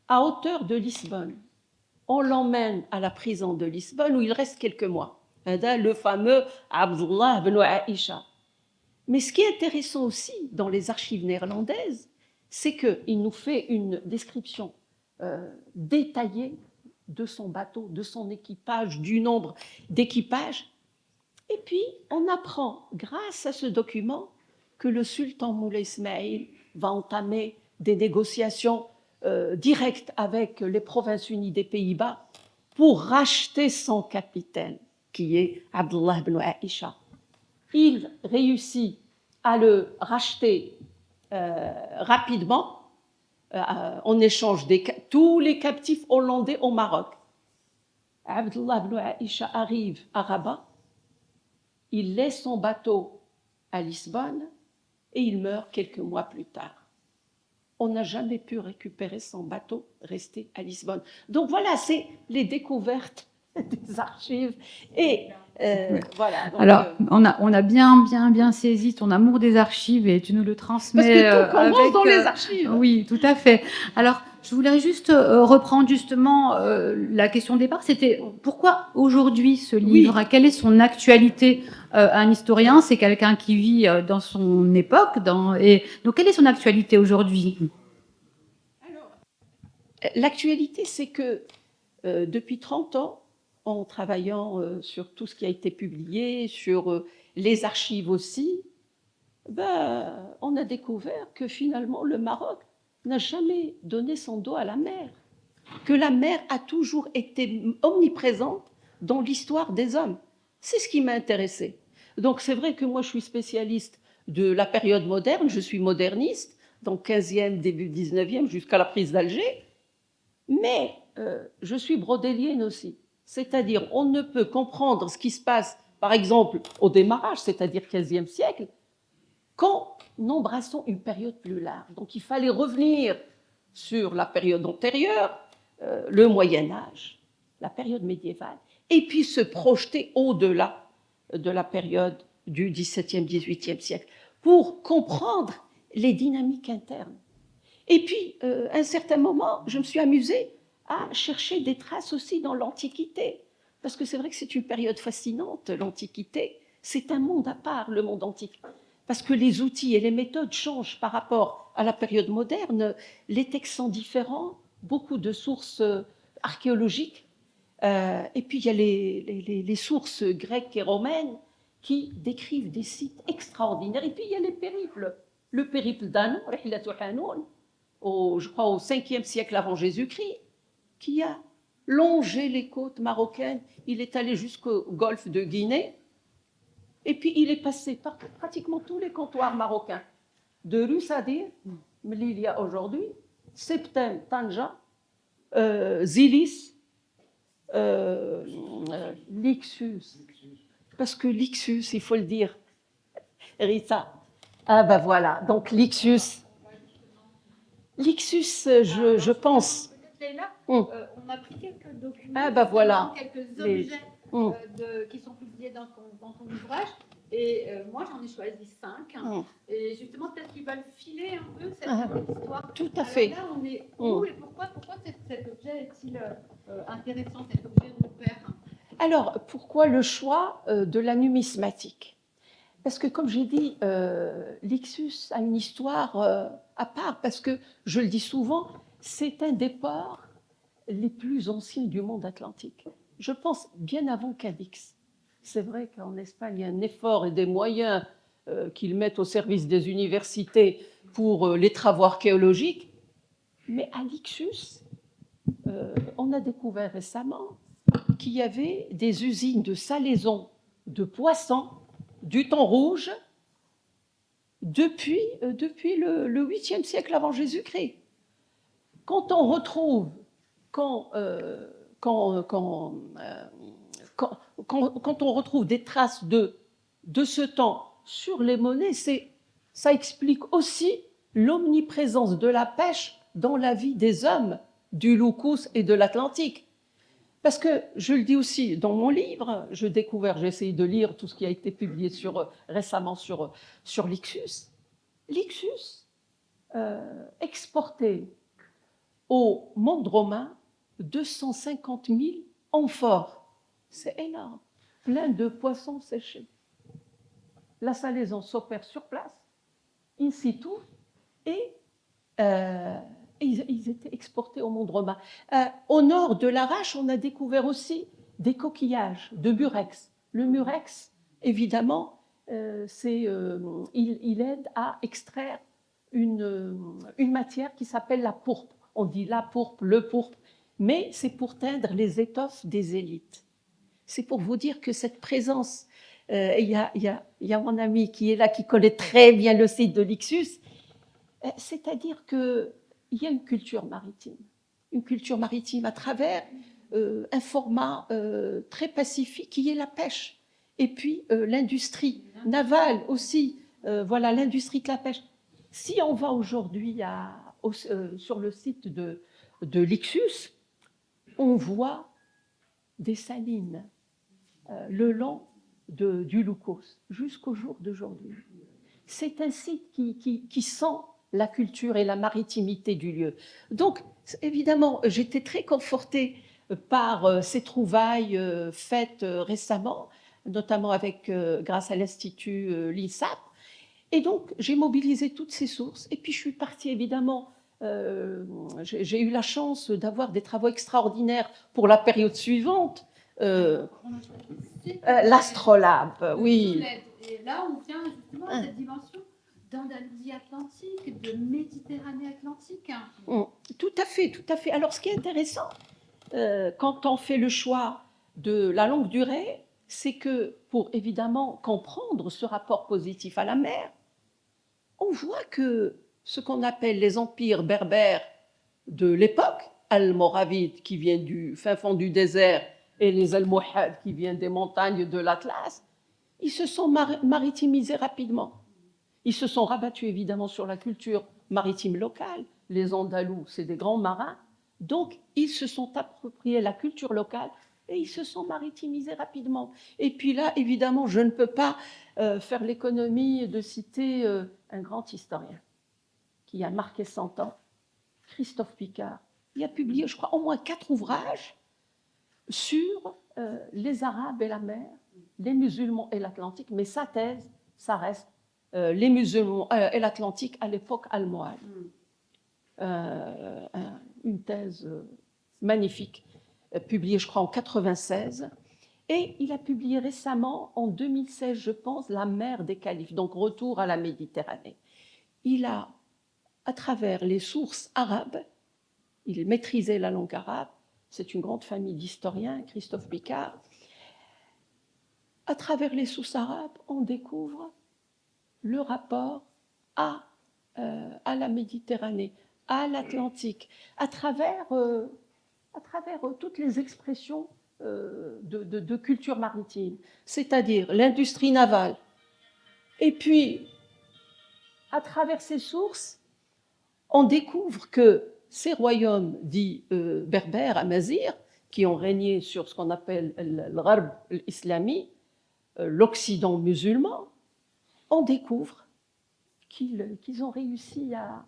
Speaker 5: à hauteur de Lisbonne. On l'emmène à la prison de Lisbonne où il reste quelques mois. Le fameux Abdullah ibn Aïcha. Mais ce qui est intéressant aussi dans les archives néerlandaises, c'est qu'il nous fait une description détaillée de son bateau, de son équipage, du nombre d'équipages. Et puis, on apprend, grâce à ce document, que le sultan Moulay Ismaïl va entamer des négociations directes avec les provinces unies des Pays-Bas pour racheter son capitaine, qui est Abdullah ibn Aïcha. Il réussit à le racheter rapidement en échange de tous les captifs hollandais au Maroc. Abdullah ibn Aïcha arrive à Rabat, il laisse son bateau à Lisbonne et il meurt quelques mois plus tard. On n'a jamais pu récupérer son bateau resté à Lisbonne. Donc voilà, c'est les découvertes des archives. Et voilà. Donc,
Speaker 4: alors, on a bien saisi ton amour des archives et tu nous le transmets.
Speaker 5: Parce que tout commence
Speaker 4: avec,
Speaker 5: dans les archives.
Speaker 4: Oui, tout à fait. Alors, Je voulais juste reprendre justement la question de départ. C'était pourquoi aujourd'hui ce livre,
Speaker 5: Oui.
Speaker 4: quelle est son actualité? Un historien, c'est quelqu'un qui vit dans son époque. Et donc, quelle est son actualité aujourd'hui?
Speaker 5: L'actualité, c'est que depuis 30 ans, en travaillant sur tout ce qui a été publié, sur les archives aussi, on a découvert que finalement le Maroc n'a jamais donné son dos à la mer, que la mer a toujours été omniprésente dans l'histoire des hommes. C'est ce qui m'a intéressée. Donc c'est vrai que moi je suis spécialiste de la période moderne, je suis moderniste, donc 15e, début 19e jusqu'à la prise d'Alger, mais je suis brodélienne aussi. C'est-à-dire on ne peut comprendre ce qui se passe, par exemple, au démarrage, c'est-à-dire 15e siècle, qu'en embrassant une période plus large. Donc il fallait revenir sur la période antérieure, le Moyen Âge, la période médiévale, et puis se projeter au-delà de la période du XVIIe, XVIIIe siècle, pour comprendre les dynamiques internes. Et puis, à un certain moment, je me suis amusée à chercher des traces aussi dans l'Antiquité, parce que c'est vrai que c'est une période fascinante, l'Antiquité. C'est un monde à part, le monde antique, parce que les outils et les méthodes changent par rapport à la période moderne. Les textes sont différents, beaucoup de sources archéologiques, et puis il y a les sources grecques et romaines qui décrivent des sites extraordinaires. Et puis il y a les périples. Le périple d'Hanon, je crois au 5e siècle avant Jésus-Christ, qui a longé les côtes marocaines. Il est allé jusqu'au golfe de Guinée. Et puis, il est passé par pratiquement tous les comptoirs marocains. De Russadir, il y a aujourd'hui, Septem, Tanja, Zilis, Lixus. Parce que Lixus, il faut le dire, Rita. Ah ben voilà, donc Lixus. Lixus, je pense.
Speaker 4: Là, on a pris quelques documents,
Speaker 5: ah ben voilà.
Speaker 4: quelques objets qui sont publiés dans ton ouvrage. Et moi, j'en ai choisi 5. Et justement, peut-être qu'ils veulent filer un peu cette histoire.
Speaker 5: Tout à fait.
Speaker 4: Là, on est où et pourquoi cet objet est-il intéressant, cet objet repère?
Speaker 5: Alors, pourquoi le choix de la numismatique? Parce que, comme j'ai dit, l'Ixus a une histoire à part, parce que, je le dis souvent, c'est un des ports les plus anciens du monde atlantique. Je pense bien avant Cadix. C'est vrai qu'en Espagne, il y a un effort et des moyens qu'ils mettent au service des universités pour les travaux archéologiques, mais à l'Ixus, on a découvert récemment qu'il y avait des usines de salaison de poissons du temps rouge depuis le 8e siècle avant Jésus-Christ. Quand on retrouve, quand on retrouve des traces de ce temps sur les monnaies, ça explique aussi l'omniprésence de la pêche dans la vie des hommes du Leucos et de l'Atlantique. Parce que, je le dis aussi dans mon livre, j'ai essayé de lire tout ce qui a été publié récemment sur l'Ixus. L'Ixus exportait au monde romain 250 000 amphores. C'est énorme. Plein de poissons séchés. La salaison s'opère sur place, in situ, et ils étaient exportés au monde romain. Au nord de l'Arrache, on a découvert aussi des coquillages de murex. Le murex, évidemment, il aide à extraire une matière qui s'appelle la pourpre. On dit la pourpre, le pourpre, mais c'est pour teindre les étoffes des élites. C'est pour vous dire que cette présence, il y a mon ami qui est là, qui connaît très bien le site de l'Ixus, c'est-à-dire qu'il y a une culture maritime à travers un format très pacifique qui est la pêche. Et puis l'industrie navale aussi, voilà, l'industrie de la pêche. Si on va aujourd'hui sur le site de l'Ixus, on voit des salines le long du Leucos jusqu'au jour d'aujourd'hui. C'est un site qui sent la culture et la maritimité du lieu. Donc, Évidemment, j'étais très confortée par ces trouvailles faites récemment, notamment grâce à l'Institut l'INSAP. Et donc, j'ai mobilisé toutes ces sources. Et puis, je suis partie, évidemment, j'ai eu la chance d'avoir des travaux extraordinaires pour la période suivante. L'Astrolabe, oui.
Speaker 4: Et là, on vient justement à cette dimension d'Andalousie atlantique, de Méditerranée atlantique.
Speaker 5: Tout à fait, tout à fait. Alors, ce qui est intéressant, quand on fait le choix de la longue durée, c'est que pour évidemment comprendre ce rapport positif à la mer, on voit que ce qu'on appelle les empires berbères de l'époque, Almoravides qui viennent du fin fond du désert et les Almohades qui viennent des montagnes de l'Atlas, ils se sont maritimisés rapidement. Ils se sont rabattus évidemment sur la culture maritime locale. Les Andalous, c'est des grands marins. Donc, ils se sont appropriés la culture locale et ils se sont maritimisés rapidement. Et puis là, évidemment, je ne peux pas faire l'économie de citer un grand historien qui a marqué 100 ans, Christophe Picard. Il a publié, je crois, au moins 4 ouvrages sur les Arabes et la mer, les musulmans et l'Atlantique, mais sa thèse, ça reste les musulmans et l'Atlantique à l'époque almohade. Une thèse magnifique, publiée, je crois, en 1996. Et il a publié récemment, en 2016, je pense, La mer des califes, donc retour à la Méditerranée. Il a, à travers les sources arabes, il maîtrisait la langue arabe, c'est une grande famille d'historiens, Christophe Picard. À travers les sources arabes, on découvre le rapport à la Méditerranée, à l'Atlantique, à travers toutes les expressions de culture maritime, c'est-à-dire l'industrie navale. Et puis, à travers ces sources, on découvre que ces royaumes dits berbères, amazirs, qui ont régné sur ce qu'on appelle le Gharb islami, l'Occident musulman, on découvre qu'ils ont réussi à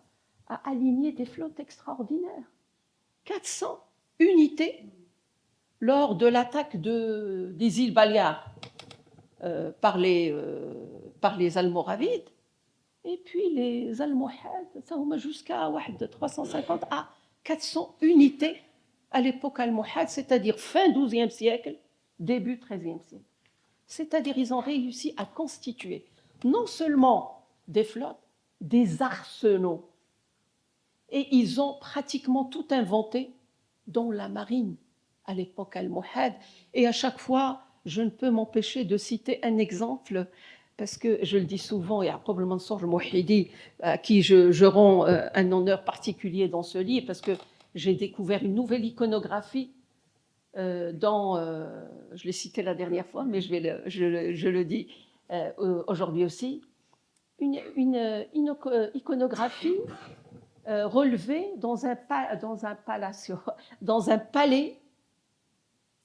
Speaker 5: aligner des flottes extraordinaires. 400 unités lors de l'attaque des îles Baléares par les Almoravides. Et puis les Almohades, ça va jusqu'à 350 à 400 unités à l'époque almohade, c'est-à-dire fin XIIe siècle, début XIIIe siècle. C'est-à-dire ils ont réussi à constituer non seulement des flottes, des arsenaux. Et ils ont pratiquement tout inventé, dont la marine à l'époque almohade. Et à chaque fois, je ne peux m'empêcher de citer un exemple, parce que je le dis souvent, Yaqub al-Mansour al-Mouhidi, à qui je rends un honneur particulier dans ce livre, parce que j'ai découvert une nouvelle iconographie je l'ai cité la dernière fois, mais je le dis aujourd'hui aussi, une iconographie relevée dans un palais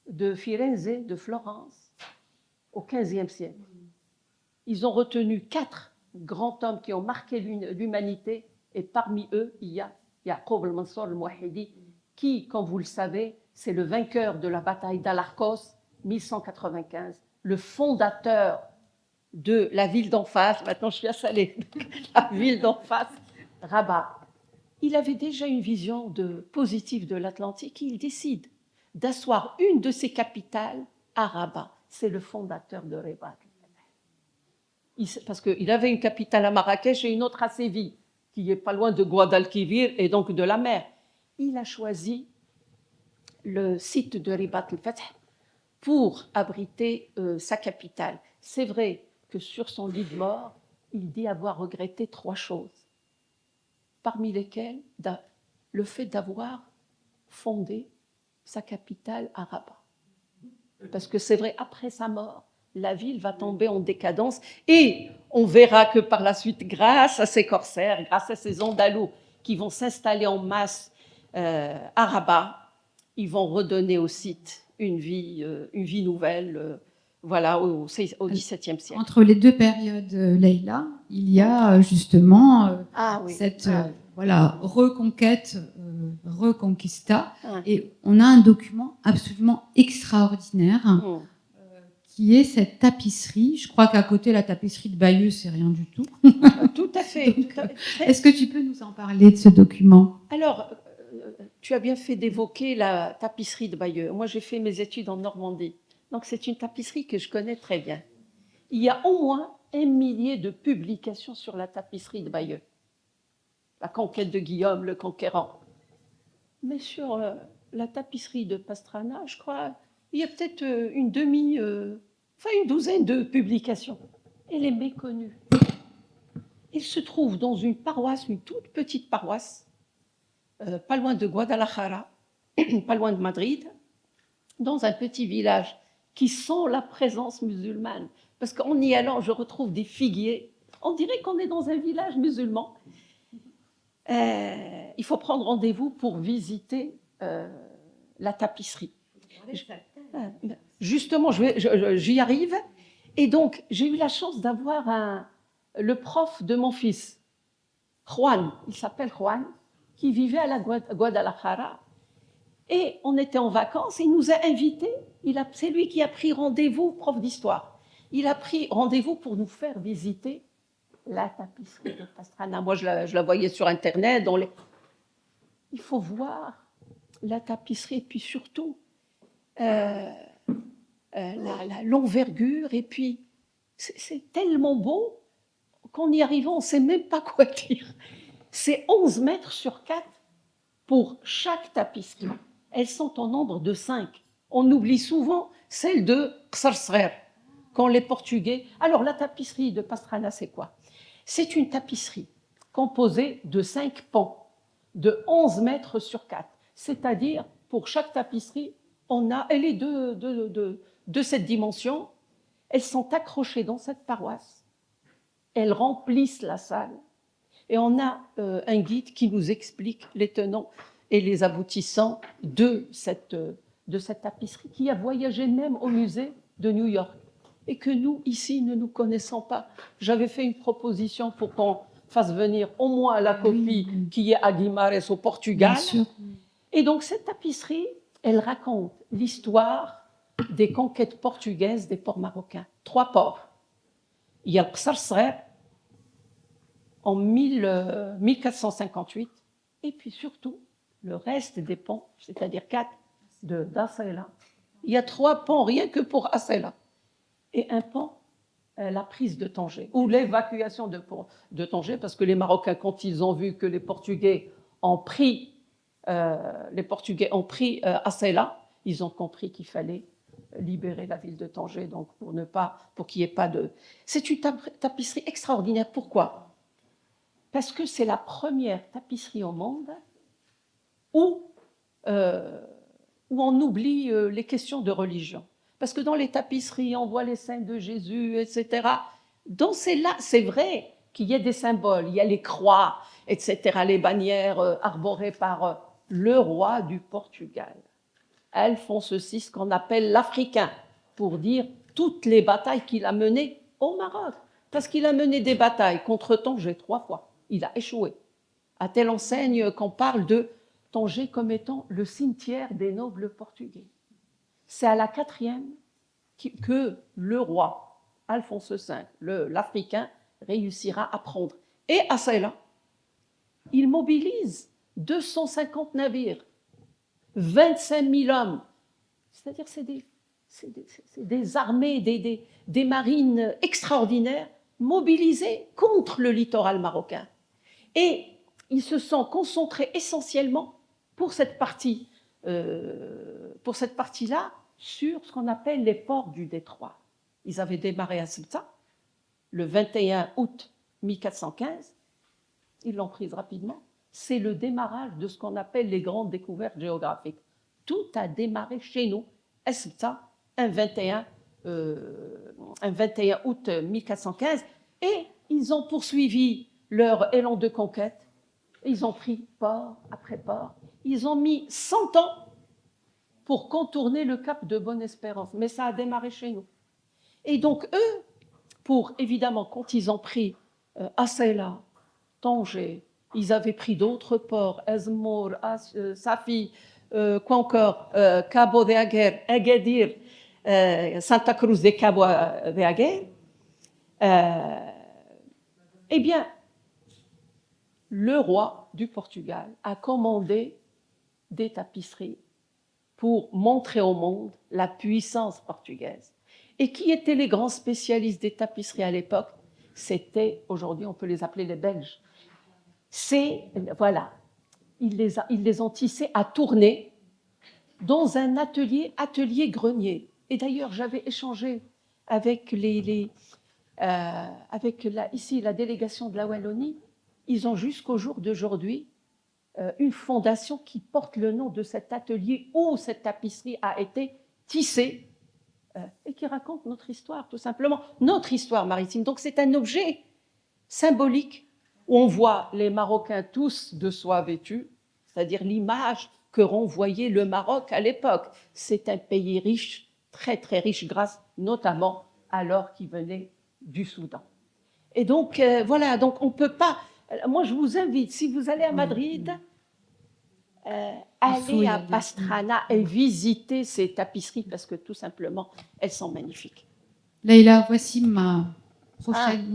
Speaker 5: de Firenze, de Florence, au XVe siècle. Ils ont retenu 4 grands hommes qui ont marqué l'humanité, et parmi eux, il y a Yaqub al-Mansour al-Mouhidi, qui, comme vous le savez, c'est le vainqueur de la bataille d'Alarcos, 1195, le fondateur de la ville d'en face, maintenant je suis à Salé, la ville d'en face, Rabat. Il avait déjà une vision positive de l'Atlantique, il décide d'asseoir une de ses capitales à Rabat. C'est le fondateur de Rabat. Parce qu'il avait une capitale à Marrakech et une autre à Séville, qui n'est pas loin de Guadalquivir et donc de la mer. Il a choisi le site de Ribat al-Fath pour abriter sa capitale. C'est vrai que sur son lit de mort, il dit avoir regretté 3 choses, parmi lesquelles le fait d'avoir fondé sa capitale à Rabat. Parce que c'est vrai, après sa mort, la ville va tomber en décadence et on verra que par la suite, grâce à ces corsaires, grâce à ces Andalous qui vont s'installer en masse à Rabat, ils vont redonner au site une vie nouvelle voilà, au XVIIe siècle.
Speaker 4: Entre les 2 périodes, Leïla, il y a justement cette voilà, reconquête Reconquista.
Speaker 5: Ah.
Speaker 4: Et on a un document absolument extraordinaire qui est cette tapisserie. Je crois qu'à côté, la tapisserie de Bayeux, c'est rien du tout.
Speaker 5: Tout à fait.
Speaker 4: Donc,
Speaker 5: tout à fait.
Speaker 4: est-ce que tu peux nous en parler de ce document?
Speaker 5: Alors, tu as bien fait d'évoquer la tapisserie de Bayeux. Moi, j'ai fait mes études en Normandie. Donc, c'est une tapisserie que je connais très bien. Il y a au moins 1 millier de publications sur la tapisserie de Bayeux. La conquête de Guillaume le Conquérant. Mais sur la tapisserie de Pastrana, je crois, il y a peut-être une douzaine de publications. Elle est méconnue. Elle se trouve dans une paroisse, une toute petite paroisse, pas loin de Guadalajara, pas loin de Madrid, dans un petit village qui sent la présence musulmane. Parce qu'en y allant, je retrouve des figuiers. On dirait qu'on est dans un village musulman. Il faut prendre rendez-vous pour visiter la tapisserie. Justement, j'y arrive. Et donc, j'ai eu la chance d'avoir le prof de mon fils, Juan, il s'appelle Juan, qui vivait à la Guadalajara. Et on était en vacances, il nous a invités. C'est lui qui a pris rendez-vous, prof d'histoire. Il a pris rendez-vous pour nous faire visiter la tapisserie de Pastrana. Moi, je la voyais sur Internet. Il faut voir la tapisserie, et puis surtout l'envergure. Et puis, c'est tellement beau qu'en y arrivant, on ne sait même pas quoi dire. C'est 11 mètres sur 4 pour chaque tapisserie. Elles sont en nombre de 5. On oublie souvent celle de Xarsrer, quand les Portugais... Alors, la tapisserie de Pastrana, c'est quoi? C'est une tapisserie composée de 5 pans, de 11 mètres sur 4. C'est-à-dire, pour chaque tapisserie, elle est de cette dimension. Elles sont accrochées dans cette paroisse. Elles remplissent la salle. Et on a un guide qui nous explique les tenants et les aboutissants de cette tapisserie, qui a voyagé même au musée de New York. Et que nous, ici, ne nous connaissons pas. J'avais fait une proposition pour qu'on fasse venir au moins la copie qui est à Guimarães au Portugal. Et donc, cette tapisserie, elle raconte l'histoire des conquêtes portugaises des ports marocains. 3 ports. Il y a le Xarsrer en 1458, et puis surtout, le reste des ponts, c'est-à-dire 4 d'Assaïla. Il y a 3 ponts rien que pour Assaïla. Et un pont, la prise de Tanger, ou l'évacuation de Tanger, parce que les Marocains, quand ils ont vu que les Portugais ont pris Assaïla, ils ont compris qu'il fallait libérer la ville de Tanger, donc pour qu'il n'y ait pas de... C'est une tapisserie extraordinaire. Pourquoi? Parce que c'est la première tapisserie au monde où on oublie les questions de religion. Parce que dans les tapisseries, on voit les saints de Jésus, etc. Dans celles-là, c'est vrai qu'il y a des symboles, il y a les croix, etc., les bannières arborées par le roi du Portugal. Alphonse VI, ce qu'on appelle l'Africain, pour dire toutes les batailles qu'il a menées au Maroc. Parce qu'il a mené des batailles contre Tanger 3 fois. Il a échoué. À telle enseigne qu'on parle de Tanger comme étant le cimetière des nobles portugais. C'est à la 4e que le roi, Alphonse V, l'Africain, réussira à prendre. Et à cela, il mobilise 250 navires, 25 000 hommes. C'est-à-dire c'est des armées, des marines extraordinaires mobilisées contre le littoral marocain. Et ils se sont concentrés essentiellement pour cette partie-là, sur ce qu'on appelle les ports du détroit. Ils avaient démarré à Ceuta le 21 août 1415. Ils l'ont prise rapidement. C'est le démarrage de ce qu'on appelle les grandes découvertes géographiques. Tout a démarré chez nous, à Ceuta, un 21 août 1415. Et ils ont poursuivi leur élan de conquête. Ils ont pris port après port. Ils ont mis 100 ans pour contourner le cap de Bonne-Espérance. Mais ça a démarré chez nous. Et donc, évidemment, quand ils ont pris Assaïla, Tanger, Ils avaient pris d'autres ports, Azmour, Safi, quoi encore, Cabo de Aguirre, Agadir, Santa Cruz de Cabo de Aguirre. Eh bien, le roi du Portugal a commandé des tapisseries pour montrer au monde la puissance portugaise. Et qui étaient les grands spécialistes des tapisseries à l'époque? C'était, aujourd'hui, on peut les appeler les Belges. Voilà, ils les ont tissés à Tournai dans un atelier-grenier. Et d'ailleurs, j'avais échangé avec ici la délégation de la Wallonie. Ils ont jusqu'au jour d'aujourd'hui une fondation qui porte le nom de cet atelier où cette tapisserie a été tissée et qui raconte notre histoire, tout simplement, notre histoire maritime. Donc c'est un objet symbolique où on voit les Marocains tous de soie vêtus, c'est-à-dire l'image que renvoyait le Maroc à l'époque. C'est un pays riche, très très riche, grâce notamment à l'or qui venait du Soudan. Et donc voilà, donc on ne peut pas... Moi je vous invite, si vous allez à Madrid, allez à Pastrana et visiter ces tapisseries parce que tout simplement, elles sont magnifiques.
Speaker 4: Leïla, voici mon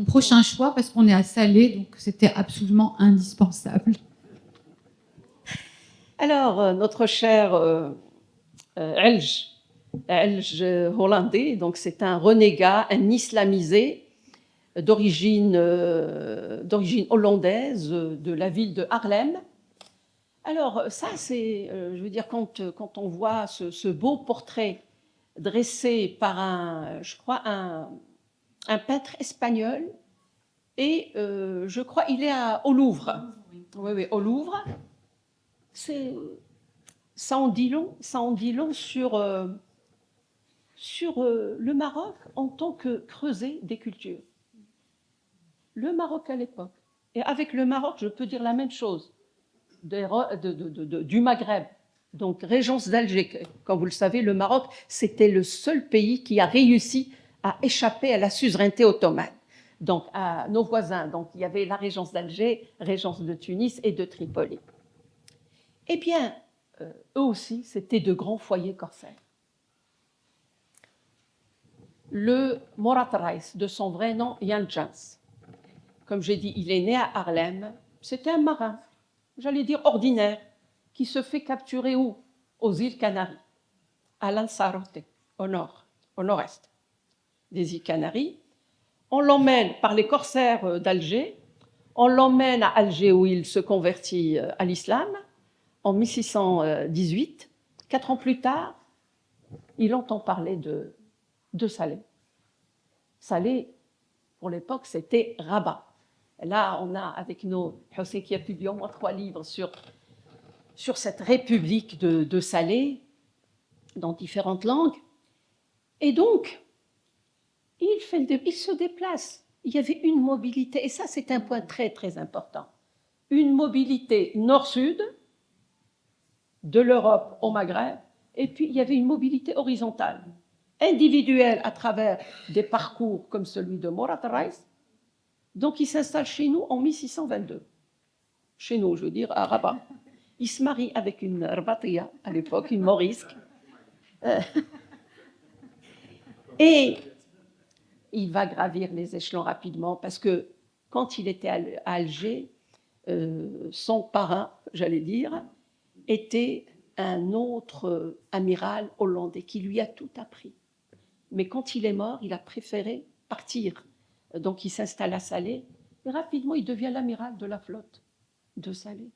Speaker 4: prochain choix parce qu'on est à Salé, donc c'était absolument indispensable.
Speaker 5: Alors, notre cher Elge hollandais, donc c'est un renégat, un islamisé d'origine hollandaise de la ville de Haarlem. Alors ça, c'est, je veux dire, quand on voit ce beau portrait dressé par un peintre espagnol, et je crois il est au Louvre. Oui, au Louvre. Ça en dit long sur le Maroc en tant que creuset des cultures. Le Maroc à l'époque. Et avec le Maroc, je peux dire la même chose. Du Maghreb, donc régence d'Alger. Comme vous le savez, le Maroc, c'était le seul pays qui a réussi à échapper à la suzeraineté ottomane. Donc, à nos voisins. Donc, il y avait la régence d'Alger, régence de Tunis et de Tripoli. Eh bien, eux aussi, c'était de grands foyers corsaires. Le Morat Reis, de son vrai nom, Jan Jans, comme j'ai dit, il est né à Haarlem. C'était un marin, j'allais dire ordinaire, qui se fait capturer où? Aux îles Canaries, à Lanzarote, au nord-est des îles Canaries. On l'emmène par les corsaires d'Alger, on l'emmène à Alger où il se convertit à l'islam en 1618. 4 ans plus tard, il entend parler de Salé. Salé, pour l'époque, c'était Rabat. Là, on a avec nos Hossein qui a publié au moins 3 livres sur cette république de Salé, dans différentes langues. Et donc, il se déplace. Il y avait une mobilité, et ça, c'est un point très, très important. Une mobilité nord-sud, de l'Europe au Maghreb, et puis il y avait une mobilité horizontale, individuelle à travers des parcours comme celui de Morat Reis. Donc, il s'installe chez nous en 1622. Chez nous, je veux dire, à Rabat. Il se marie avec une Rabatia, à l'époque, une Morisque. Et il va gravir les échelons rapidement parce que quand il était à Alger, son parrain, j'allais dire, était un autre amiral hollandais qui lui a tout appris. Mais quand il est mort, il a préféré partir. Donc il s'installe à Salé et rapidement il devient l'amiral de la flotte de Salé.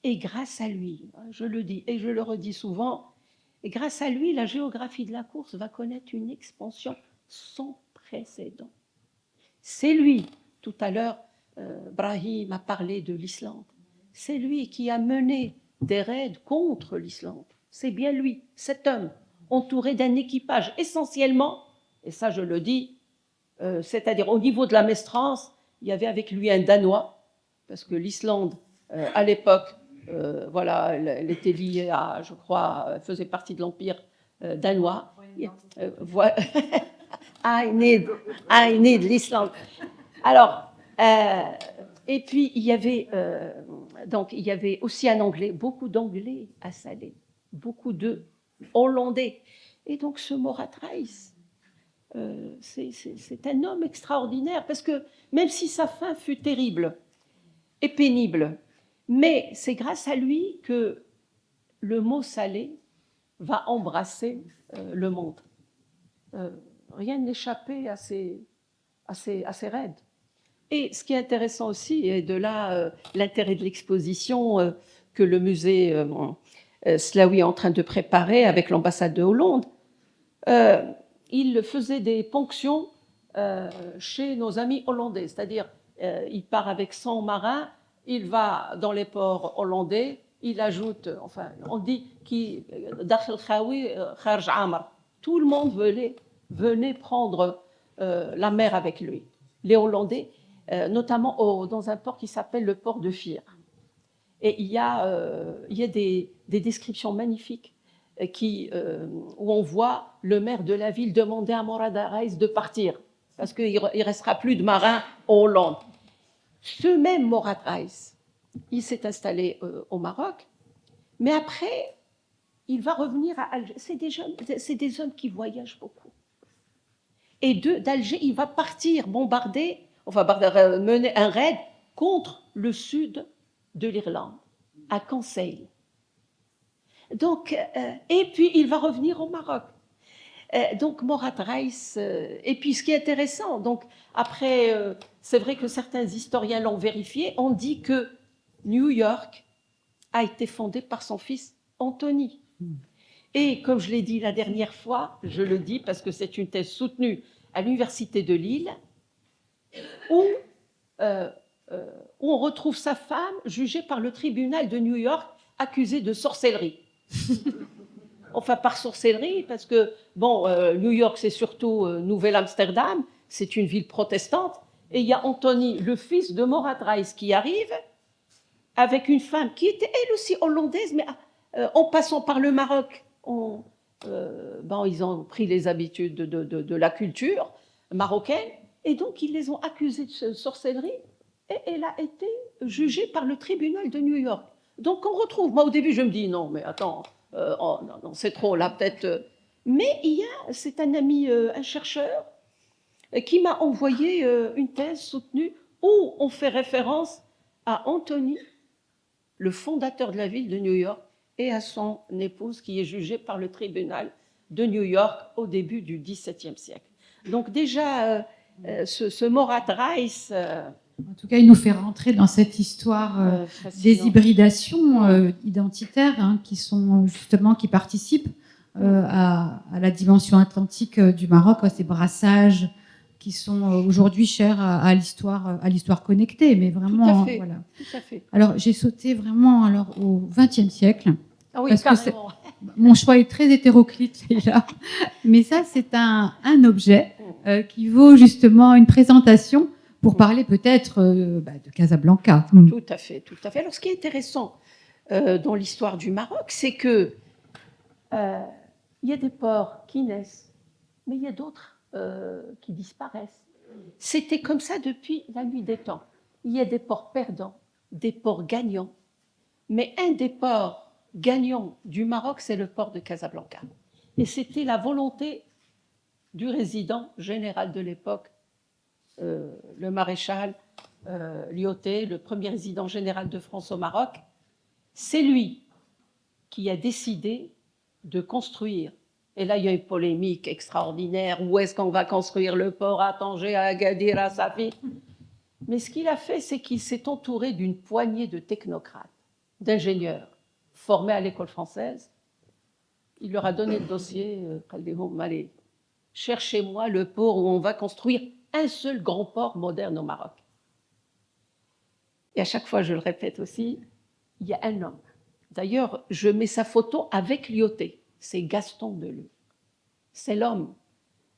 Speaker 5: Et grâce à lui, je le dis et je le redis souvent, et grâce à lui, la géographie de la course va connaître une expansion sans précédent. C'est lui, tout à l'heure, Brahim a parlé de l'Islande, c'est lui qui a mené des raids contre l'Islande. C'est bien lui, cet homme, entouré d'un équipage essentiellement, et ça je le dis, c'est-à-dire au niveau de la maestrance, il y avait avec lui un Danois, parce que l'Islande, à l'époque, voilà, elle était liée à, je crois, faisait partie de l'Empire danois. I need l'Islande. Alors, Et puis, il y avait aussi un Anglais, beaucoup d'Anglais à Salé, beaucoup de Hollandais. Et donc, ce Morat Reiss, c'est un homme extraordinaire, parce que même si sa fin fut terrible et pénible, mais c'est grâce à lui que le mot salé va embrasser le monde. Rien n'échappait à ses raids. Et ce qui est intéressant aussi, et de là l'intérêt de l'exposition que le musée Slaoui est en train de préparer avec l'ambassade de Hollande, il faisait des ponctions chez nos amis hollandais, c'est-à-dire il part avec 100 marins, il va dans les ports hollandais, il ajoute, enfin on dit qui Dakhel Khawi Kharj Amr, tout le monde venait prendre la mer avec lui, les Hollandais, notamment dans un port qui s'appelle le port de Fir. Et il y a des descriptions magnifiques où on voit le maire de la ville demander à Morat Reiss de partir, parce qu'il ne restera plus de marins en Hollande. Ce même Morat Reiss, il s'est installé au Maroc, mais après, il va revenir à Alger. C'est des hommes qui voyagent beaucoup. Et d'Alger, il va partir mener un raid contre le sud de l'Irlande, à Conseil. Donc, et puis, il va revenir au Maroc. Donc, Morat Reiss, et puis ce qui est intéressant, donc après, c'est vrai que certains historiens l'ont vérifié, on dit que New York a été fondée par son fils Anthony. Et comme je l'ai dit la dernière fois, je le dis parce que c'est une thèse soutenue à l'université de Lille, où on retrouve sa femme jugée par le tribunal de New York, accusée de sorcellerie. Enfin, par sorcellerie, parce que, bon, New York, c'est surtout Nouvelle-Amsterdam, c'est une ville protestante, et il y a Anthony, le fils de Morat Reiss, qui arrive avec une femme qui était elle aussi hollandaise, mais en passant par le Maroc, ils ont pris les habitudes de la culture marocaine, et donc ils les ont accusés de sorcellerie, et elle a été jugée par le tribunal de New York. Donc on retrouve, moi au début je me dis non mais attends, non, c'est trop là peut-être. Mais c'est un ami, un chercheur, qui m'a envoyé une thèse soutenue où on fait référence à Anthony, le fondateur de la ville de New York, et à son épouse qui est jugée par le tribunal de New York au début du XVIIe siècle. Donc déjà, ce Morat Reiss...
Speaker 4: En tout cas, il nous fait rentrer dans cette histoire des hybridations identitaires qui participent à la dimension atlantique du Maroc, à ces brassages qui sont aujourd'hui chers à l'histoire connectée, mais vraiment.
Speaker 5: Tout à fait.
Speaker 4: Voilà.
Speaker 5: Tout à fait.
Speaker 4: Alors, j'ai sauté vraiment au XXe siècle.
Speaker 5: Ah oui,
Speaker 4: parce
Speaker 5: carrément.
Speaker 4: que mon choix est très hétéroclite, là. Mais ça, c'est un objet qui vaut justement une présentation pour parler peut-être de Casablanca.
Speaker 5: Tout à fait, tout à fait. Alors, ce qui est intéressant dans l'histoire du Maroc, c'est que il y a des ports qui naissent, mais il y a d'autres qui disparaissent. C'était comme ça depuis la nuit des temps. Il y a des ports perdants, des ports gagnants, mais un des ports gagnants du Maroc, c'est le port de Casablanca. Et c'était la volonté du résident général de l'époque, le maréchal Lyautey, le premier résident général de France au Maroc. C'est lui qui a décidé de construire. Et là, il y a une polémique extraordinaire. Où est-ce qu'on va construire le port? À Tanger, à Agadir, à Safi? Mais ce qu'il a fait, c'est qu'il s'est entouré d'une poignée de technocrates, d'ingénieurs formés à l'école française. Il leur a donné le dossier. Allez, cherchez-moi le port où on va construire un seul grand port moderne au Maroc. Et à chaque fois, je le répète aussi, il y a un homme. D'ailleurs, je mets sa photo avec Lyautey. C'est Gaston Delure. C'est l'homme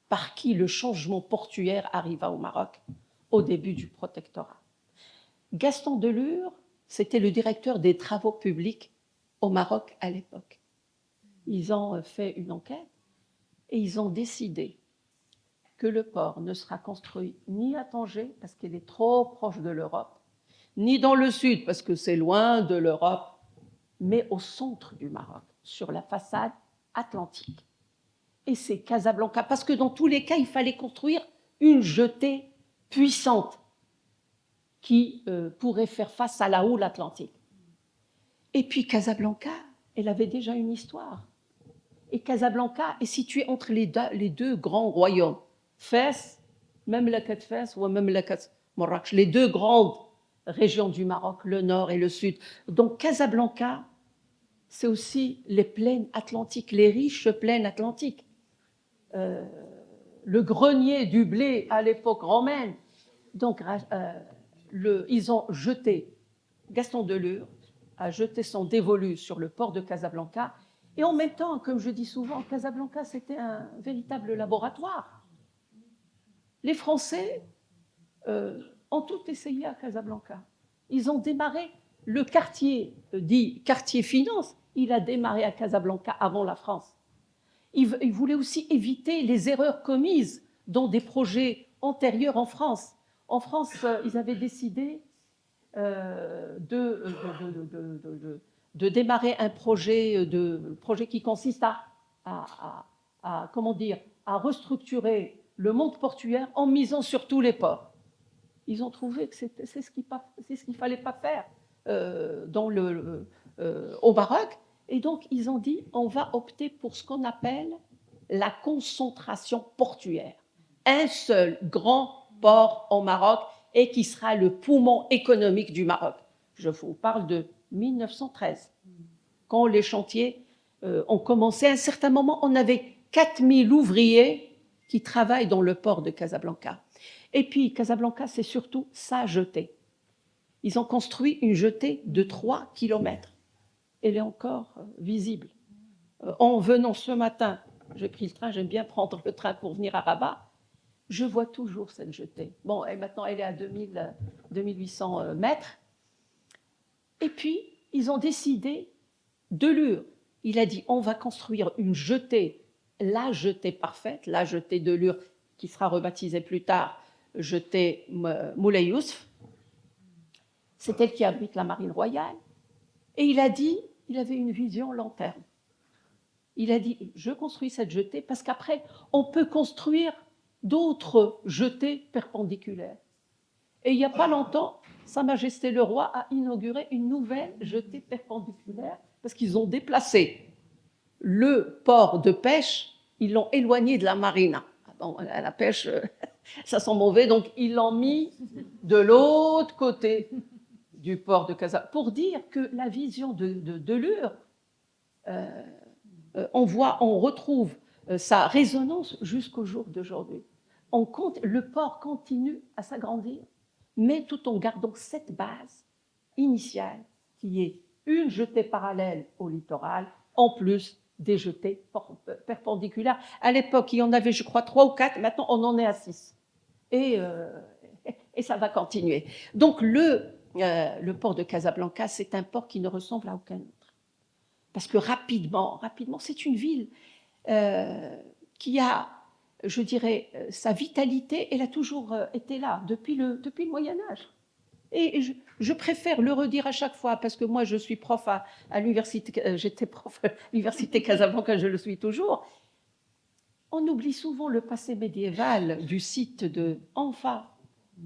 Speaker 5: par qui le changement portuaire arriva au Maroc au début du protectorat. Gaston Delure, c'était le directeur des travaux publics au Maroc à l'époque. Ils ont fait une enquête et ils ont décidé que le port ne sera construit ni à Tanger, parce qu'il est trop proche de l'Europe, ni dans le sud, parce que c'est loin de l'Europe, mais au centre du Maroc, sur la façade atlantique. Et c'est Casablanca, parce que dans tous les cas, il fallait construire une jetée puissante qui pourrait faire face à la houle atlantique. Et puis Casablanca, elle avait déjà une histoire. Et Casablanca est située entre les deux grands royaumes, Fès, Mamlakat Fès ou Mamlakat Marrakech, les deux grandes régions du Maroc, le nord et le sud. Donc Casablanca, c'est aussi les plaines atlantiques, les riches plaines atlantiques. Le grenier du blé à l'époque romaine. Donc ils ont jeté, Gaston Delure a jeté son dévolu sur le port de Casablanca. Et en même temps, comme je dis souvent, Casablanca, c'était un véritable laboratoire. Les Français ont tout essayé à Casablanca. Ils ont démarré le quartier, dit quartier finance, il a démarré à Casablanca avant la France. Ils voulaient aussi éviter les erreurs commises dans des projets antérieurs en France. En France, ils avaient décidé de démarrer un projet qui consiste à restructurer le monde portuaire en misant sur tous les ports. Ils ont trouvé que c'est ce qu'il ne fallait pas faire au Maroc. Et donc, ils ont dit, on va opter pour ce qu'on appelle la concentration portuaire. Un seul grand port au Maroc et qui sera le poumon économique du Maroc. Je vous parle de 1913, quand les chantiers ont commencé. À un certain moment, on avait 4000 ouvriers qui travaillent dans le port de Casablanca. Et puis, Casablanca, c'est surtout sa jetée. Ils ont construit une jetée de 3 km. Elle est encore visible. En venant ce matin, j'ai pris le train, j'aime bien prendre le train pour venir à Rabat, je vois toujours cette jetée. Bon, et maintenant, elle est à 2800 mètres. Et puis, ils ont décidé, Delure, il a dit, on va construire une jetée, la jetée parfaite, la jetée Delure, qui sera rebaptisée plus tard jetée Moulay Yousf. C'est elle qui abrite la marine royale. Et il a dit, il avait une vision long terme. Il a dit, je construis cette jetée parce qu'après, on peut construire d'autres jetées perpendiculaires. Et il n'y a pas longtemps, Sa Majesté le Roi a inauguré une nouvelle jetée perpendiculaire parce qu'ils ont déplacé le port de pêche, ils l'ont éloigné de la marina. Bon, la pêche, ça sent mauvais, donc ils l'ont mis de l'autre côté du port de Casablanca, pour dire que la vision de Delure, on retrouve sa résonance jusqu'au jour d'aujourd'hui. Le port continue à s'agrandir, mais tout en gardant cette base initiale qui est une jetée parallèle au littoral, en plus des jetées perpendiculaires. À l'époque, il y en avait, je crois, 3 ou 4, maintenant on en est à 6. Et ça va continuer. Donc le port de Casablanca, c'est un port qui ne ressemble à aucun autre. Parce que rapidement, c'est une ville qui a, je dirais, sa vitalité, elle a toujours été là, depuis le Moyen-Âge. Et je préfère le redire à chaque fois, parce que moi, je suis prof à l'université, j'étais prof à l'université Casablanca, je le suis toujours. On oublie souvent le passé médiéval du site de Anfa.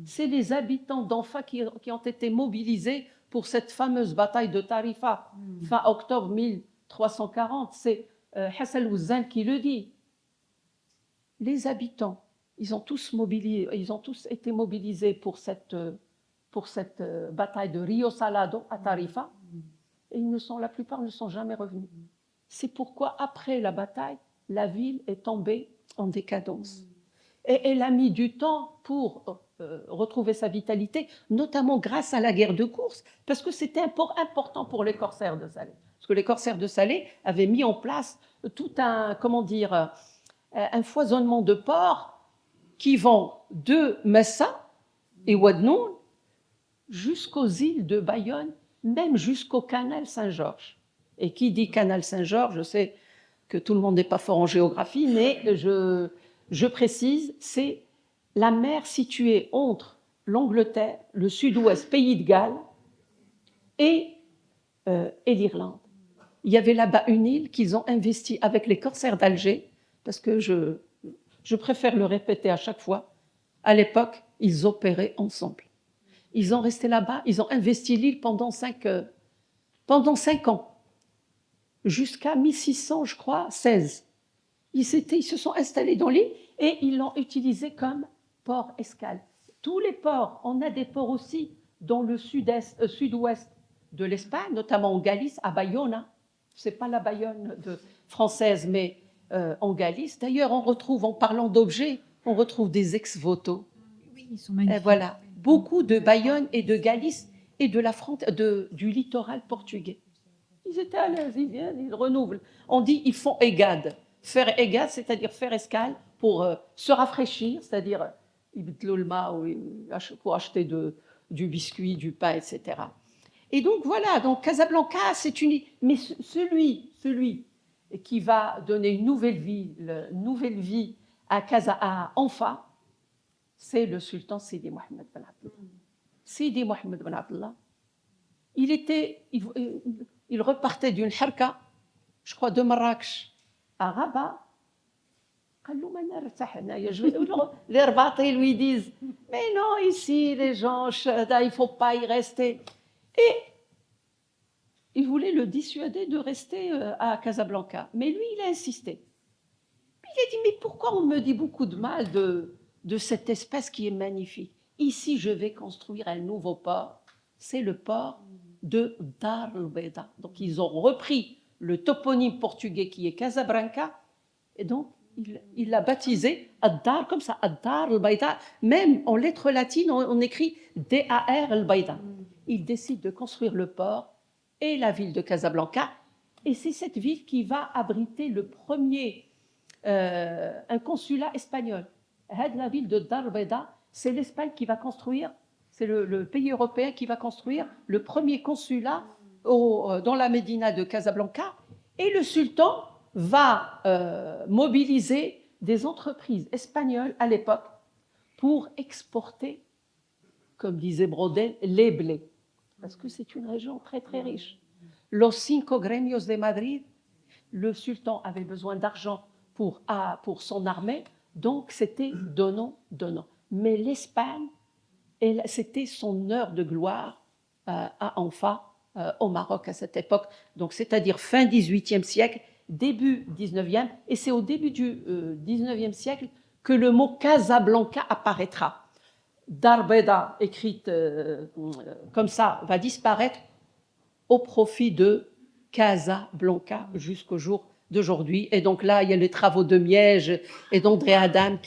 Speaker 5: C'est les habitants d'Anfa qui ont été mobilisés pour cette fameuse bataille de Tarifa, fin octobre 1340. C'est Hassan Ouzan qui le dit. Les habitants, ils ont tous été mobilisés pour cette bataille de Rio Salado à Tarifa, et la plupart ne sont jamais revenus. C'est pourquoi, après la bataille, la ville est tombée en décadence. Et elle a mis du temps pour retrouver sa vitalité, notamment grâce à la guerre de course, parce que c'était un port important pour les corsaires de Salé. Parce que les corsaires de Salé avaient mis en place tout un foisonnement de ports qui vont de Messa et Ouadnoun jusqu'aux îles de Bayonne, même jusqu'au canal Saint-Georges. Et qui dit canal Saint-Georges, je sais que tout le monde n'est pas fort en géographie, mais je précise, c'est la mer située entre l'Angleterre, le Sud-Ouest, Pays de Galles et l'Irlande. Il y avait là-bas une île qu'ils ont investie avec les corsaires d'Alger, parce que je préfère le répéter à chaque fois. À l'époque, ils opéraient ensemble. Ils ont resté là-bas, ils ont investi l'île pendant 5 ans, jusqu'à 1600, je crois, 16. Ils se sont installés dans l'île et ils l'ont utilisé comme port escale. Tous les ports, on a des ports aussi dans le sud-ouest de l'Espagne, notamment en Galice, à Bayona. Ce n'est pas la Bayonne française, mais en Galice. D'ailleurs, on retrouve, en parlant d'objets, on retrouve des ex-voto.
Speaker 4: Oui, ils sont magnifiques.
Speaker 5: Voilà, beaucoup de Bayonne et de Galice et du littoral portugais. Ils étaient à l'aise, ils viennent, ils renouvelent. On dit ils font égade. Faire égade, c'est-à-dire faire escale pour se rafraîchir, c'est-à-dire pour acheter du biscuit, du pain, etc. Et donc voilà, donc Casablanca, c'est une... Mais celui qui va donner une nouvelle vie à Anfa, c'est le sultan Sidi Mohammed Ben Abdallah. Sidi Mohammed Ben Abdallah, il repartait d'une harka, je crois de Marrakech à Rabat. Les Rabatais lui disent mais non, ici les gens, il ne faut pas y rester. Et il voulait le dissuader de rester à Casablanca. Mais lui, il a insisté. Puis il a dit mais pourquoi on me dit beaucoup de mal de cette espèce qui est magnifique? Ici, je vais construire un nouveau port. C'est le port de Dar el-Beida. Donc, ils ont repris le toponyme portugais qui est Casablanca, et donc, il l'a baptisé Ad-Dar, comme ça, Ad-Dar el-Beida. Même en lettres latines, on écrit D-A-R el-Beida. Il décide de construire le port et la ville de Casablanca, et c'est cette ville qui va abriter le premier un consulat espagnol. La ville de Dar el-Beida, c'est l'Espagne qui va construire, c'est le pays européen qui va construire le premier consulat dans la médina de Casablanca, et le sultan va mobiliser des entreprises espagnoles à l'époque pour exporter, comme disait Brodel, les blés, parce que c'est une région très très riche. Los cinco gremios de Madrid, le sultan avait besoin d'argent pour son armée, donc c'était donnant. Mais l'Espagne, c'était son heure de gloire à Anfa, au Maroc à cette époque, donc c'est-à-dire fin 18e siècle, début 19e, et c'est au début du 19e siècle que le mot Casablanca apparaîtra. Dar el-Beida, écrite comme ça, va disparaître au profit de Casablanca jusqu'au jour d'aujourd'hui. Et donc là, il y a les travaux de Miège et d'André Adam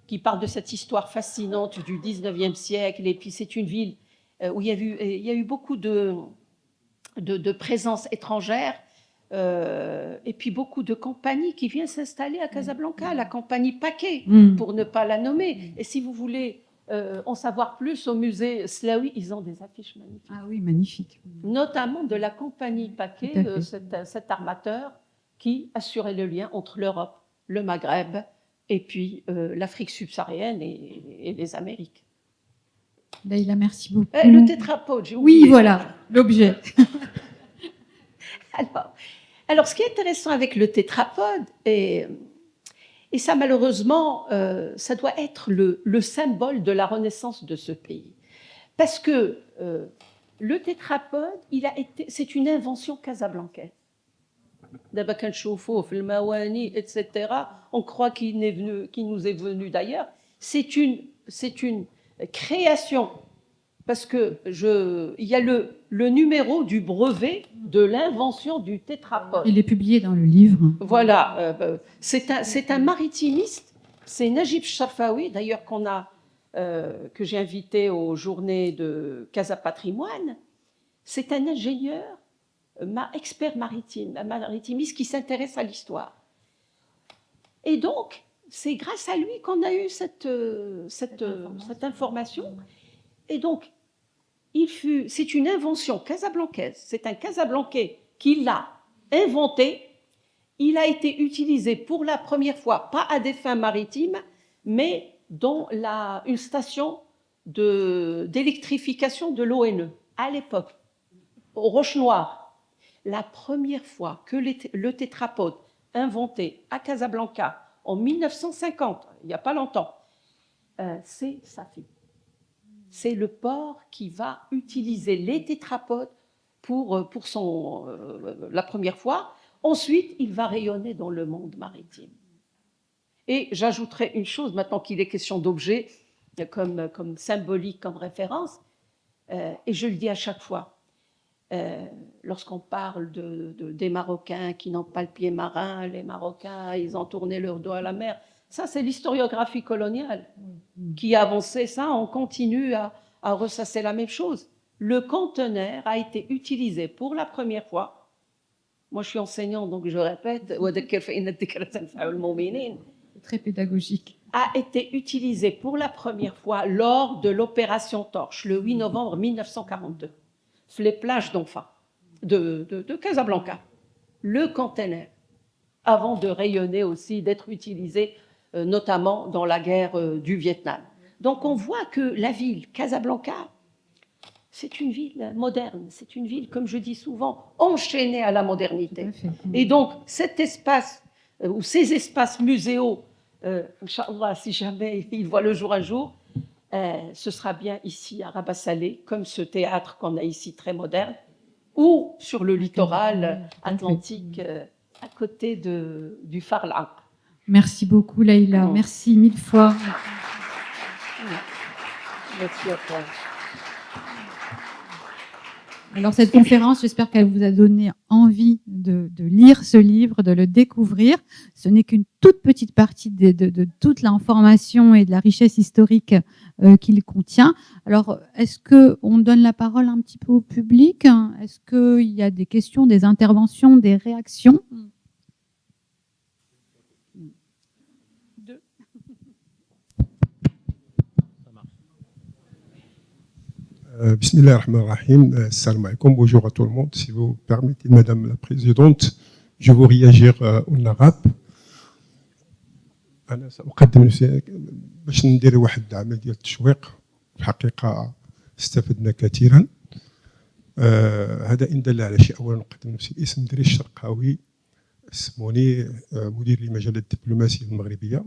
Speaker 5: qui parlent de cette histoire fascinante du 19e siècle. Et puis c'est une ville où il y a eu beaucoup de présence étrangère, et puis beaucoup de compagnies qui viennent s'installer à Casablanca, la compagnie Paquet, pour ne pas la nommer. Et si vous voulez en savoir plus, au musée Slaoui, ils ont des affiches magnifiques.
Speaker 4: Ah oui, magnifique.
Speaker 5: Notamment de la compagnie Paquet, cet armateur qui assurait le lien entre l'Europe, le Maghreb, et puis l'Afrique subsaharienne et les Amériques.
Speaker 4: Leïla, merci beaucoup.
Speaker 5: Le tétrapode, j'ai oublié.
Speaker 4: Oui, voilà, l'objet.
Speaker 5: Alors, ce qui est intéressant avec le tétrapode, et ça malheureusement, ça doit être le symbole de la renaissance de ce pays. Parce que le tétrapode, c'est une invention casablancaise. D'abord, quand le mawani, etc., on croit qu'il nous est venu d'ailleurs. C'est une création, parce que il y a le numéro du brevet de l'invention du tétrapode.
Speaker 4: Il est publié dans le livre.
Speaker 5: Voilà, c'est un maritimiste, c'est Najib Sharfawi, d'ailleurs que j'ai invité aux journées de Casa Patrimoine. C'est un ingénieur, expert maritimiste qui s'intéresse à l'histoire. Et donc, c'est grâce à lui qu'on a eu cette information. Et donc, c'est une invention casablancaise. C'est un Casablancais qui l'a inventé. Il a été utilisé pour la première fois, pas à des fins maritimes, mais dans une station d'électrification de l'ONE. À l'époque, au Roche-Noire, la première fois que le tétrapode inventé à Casablanca en 1950, il n'y a pas longtemps, c'est Safi. C'est le port qui va utiliser les tétrapodes pour la première fois. Ensuite, il va rayonner dans le monde maritime. Et j'ajouterai une chose, maintenant qu'il est question d'objets comme symbolique, comme référence, et je le dis à chaque fois, lorsqu'on parle des Marocains qui n'ont pas le pied marin, les Marocains, ils ont tourné leur dos à la mer, ça c'est l'historiographie coloniale qui a avancé ça, on continue à ressasser la même chose. Le conteneur a été utilisé pour la première fois, moi je suis enseignante donc je répète,
Speaker 4: Très pédagogique.
Speaker 5: a été utilisé pour la première fois lors de l'opération Torche, le 8 novembre 1942, sur les plages d'Onfa, de Casablanca. Le conteneur, avant de rayonner aussi, d'être utilisé notamment dans la guerre du Vietnam. Donc on voit que la ville, Casablanca, c'est une ville moderne, c'est une ville, comme je dis souvent, enchaînée à la modernité. Et donc cet espace, ou ces espaces muséaux, Inch'Allah, si jamais il voit le jour un jour, ce sera bien ici à Rabat Salé, comme ce théâtre qu'on a ici très moderne, ou sur le littoral atlantique à côté du phare L'Ancre.
Speaker 4: Merci beaucoup, Leïla. Merci mille fois.
Speaker 5: Merci à toi.
Speaker 4: Alors, cette conférence, j'espère qu'elle vous a donné envie de lire ce livre, de le découvrir. Ce n'est qu'une toute petite partie de toute l'information et de la richesse historique qu'il contient. Alors, est-ce qu'on donne la parole un petit peu au public? Est-ce qu'il y a des questions, des interventions, des réactions?
Speaker 6: Bismillah ar-Rahman ar-Rahim. Assalamu alaikum. Bonjour à tout le monde. Si vous permettez, Madame la Présidente, je vais réagir en arabe. أنا سأقدم باش ندير واحد العمل ديال التشويق. في الحقيقة استفدنا كثيرا. هذا إن دل على شيء. أولا نقدم نفسي الاسم دريس الشرقاوي. اسموني مدير لمجلة الدبلوماسية المغربية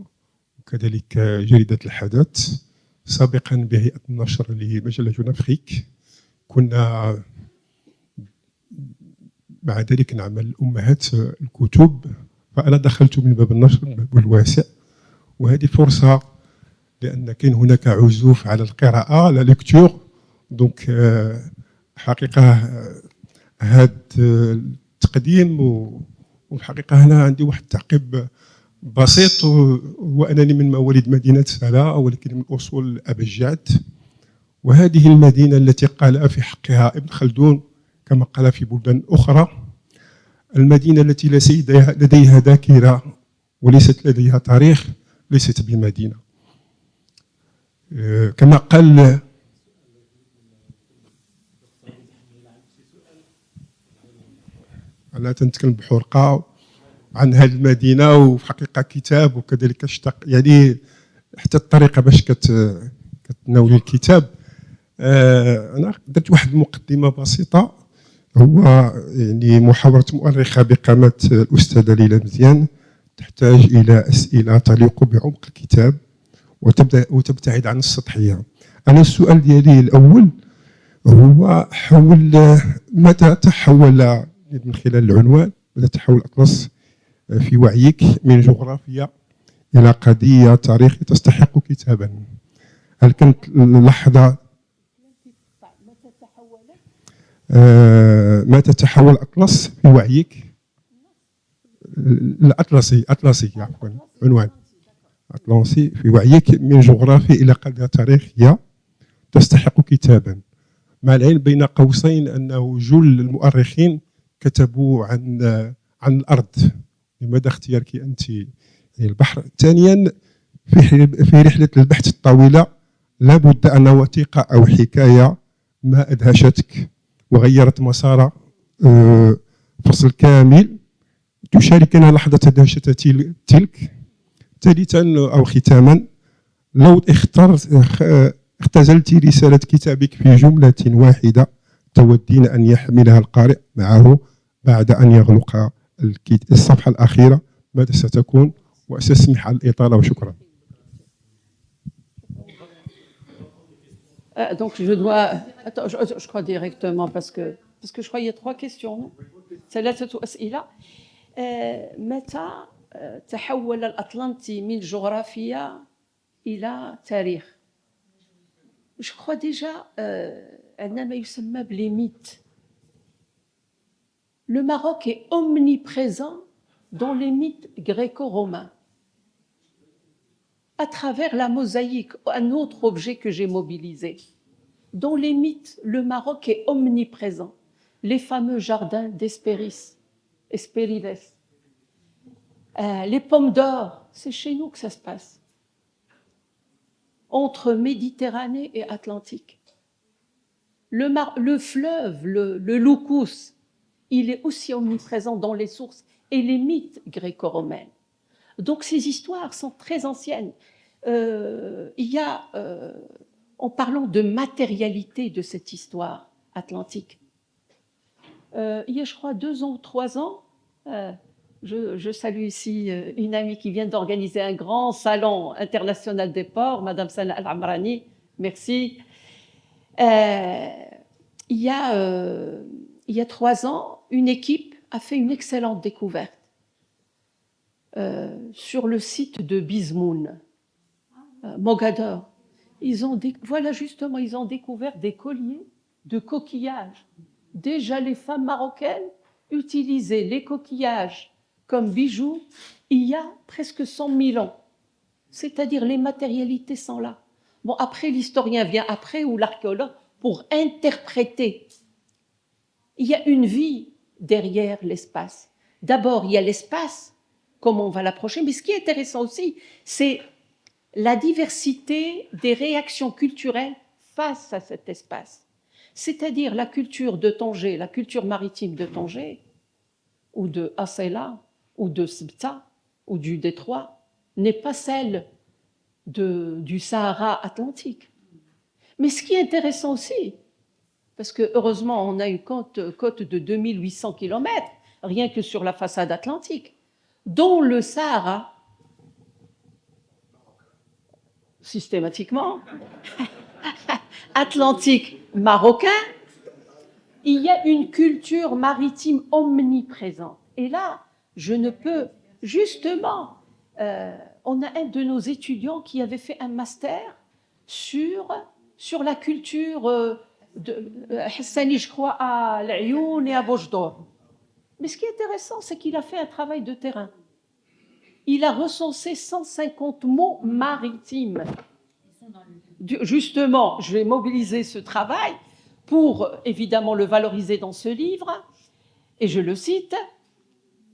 Speaker 6: وكذلك جريدة الحدث. سابقا بهيئة النشر لمجلة جون أفريك. كنا مع ذلك نعمل أمهات الكتب، فأنا دخلت من باب النشر من باب الواسع، وهذه فرصة لأن كان هناك عزوف على القراءة لا ليكتور. دونك حقيقة هذا التقديم، والحقيقة هنا عندي واحد التعقيب بسيط، هو أنني من مواليد مدينة فلا ولكن من أصول أبجات، وهذه المدينة التي قال في حقها ابن خلدون كما قال في بلدان أخرى، المدينة التي لديها ذاكرة وليست لديها تاريخ ليست بمدينة. كما قال أنا تنتكلم بحرقة عن هذه المدينة، وفي حقيقة كتاب وكذلك اشتق يعني حتى الطريقة باش كتناولي الكتاب. أنا درت واحد المقدمة بسيطة، هو يعني محاورة مؤرخة بقامة الأستاذة ليلى مزيان تحتاج إلى أسئلة تليق بعمق الكتاب وتبتعد عن السطحية. أنا السؤال ديالي الأول هو حول متى تحول من خلال العنوان متى تحول الأطلس في وعيك من جغرافيا إلى قضية تاريخ تستحق كتابا؟ هل كانت اللحظة متى تحول الأطلس في وعيك؟ الأطلسي عفوا عنوان أطلسي في وعيك من جغرافيا إلى قضية تاريخية تستحق كتابا، مع العلم بين قوسين أنه جل المؤرخين كتبوا عن الأرض. لماذا اختيارك أنت البحر؟ ثانيا في رحلة البحث الطويلة لابد أن وثيقة أو حكاية ما أدهشتك وغيرت مسار فصل كامل تشاركنا لحظة دهشة تلك. ثالثا أو ختاما، لو اختزلت رسالة كتابك في جملة واحدة تودين أن يحملها القارئ معه بعد أن يغلق الصفحة الأخيرة. ماذا ستكون؟ وسأسمح على الإطالة وشكرا.
Speaker 5: Donc je dois. Attends, je crois directement parce que je crois qu'il y a 3 questions. ثلاثة أسئلة. متى تحول الأطلنطي من جغرافيا إلى تاريخ؟ Je crois déjà عندنا ما يسمى بلي mythes. Le Maroc est omniprésent dans les mythes gréco-romains. À travers la mosaïque, un autre objet que j'ai mobilisé. Dans les mythes, le Maroc est omniprésent. Les fameux jardins d'Hespérides, les pommes d'or, c'est chez nous que ça se passe. Entre Méditerranée et Atlantique. Le fleuve, le Loukous, il est aussi omniprésent dans les sources et les mythes gréco-romains. Donc ces histoires sont très anciennes. Il y a, en parlant de matérialité de cette histoire atlantique, il y a, je crois, 2 ans ou 3 ans, je salue ici une amie qui vient d'organiser un grand salon international des ports, Madame Sana Al-Amrani, merci. Il y a 3 ans, une équipe a fait une excellente découverte sur le site de Bizmoun, Mogador. Voilà justement, ils ont découvert des colliers de coquillages. Déjà, les femmes marocaines utilisaient les coquillages comme bijoux il y a presque 100 000 ans. C'est-à-dire les matérialités sont là. Bon, après, l'historien vient après, ou l'archéologue, pour interpréter. Il y a une vie derrière l'espace. D'abord, il y a l'espace, comment on va l'approcher, mais ce qui est intéressant aussi, c'est la diversité des réactions culturelles face à cet espace. C'est-à-dire la culture de Tanger, la culture maritime de Tanger, ou de Asséla, ou de Sbta, ou du Détroit, n'est pas celle du Sahara atlantique. Mais ce qui est intéressant aussi, parce que heureusement on a une côte de 2800 km, rien que sur la façade atlantique, dont le Sahara, systématiquement, atlantique marocain, il y a une culture maritime omniprésente. Et là, je ne peux, justement, on a un de nos étudiants qui avait fait un master sur la culture Hassani, je crois, à l'Ayoun et à Bojdour. Mais ce qui est intéressant, c'est qu'il a fait un travail de terrain. Il a recensé 150 mots maritimes. Justement, je vais mobiliser ce travail pour, évidemment, le valoriser dans ce livre. Et je le cite,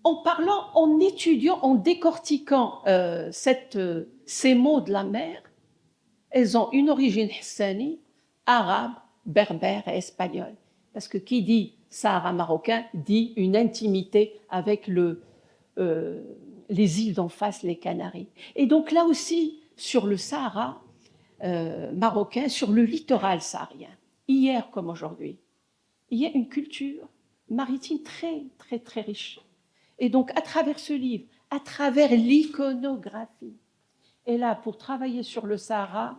Speaker 5: en parlant, en étudiant, en décortiquant ces mots de la mer, elles ont une origine hassani, arabe, berbère et espagnole. Parce que qui dit Sahara marocain dit une intimité avec les îles d'en face, les Canaries. Et donc là aussi, sur le Sahara marocain, sur le littoral saharien, hier comme aujourd'hui, il y a une culture maritime très, très, très riche. Et donc, à travers ce livre, à travers l'iconographie, et là, pour travailler sur le Sahara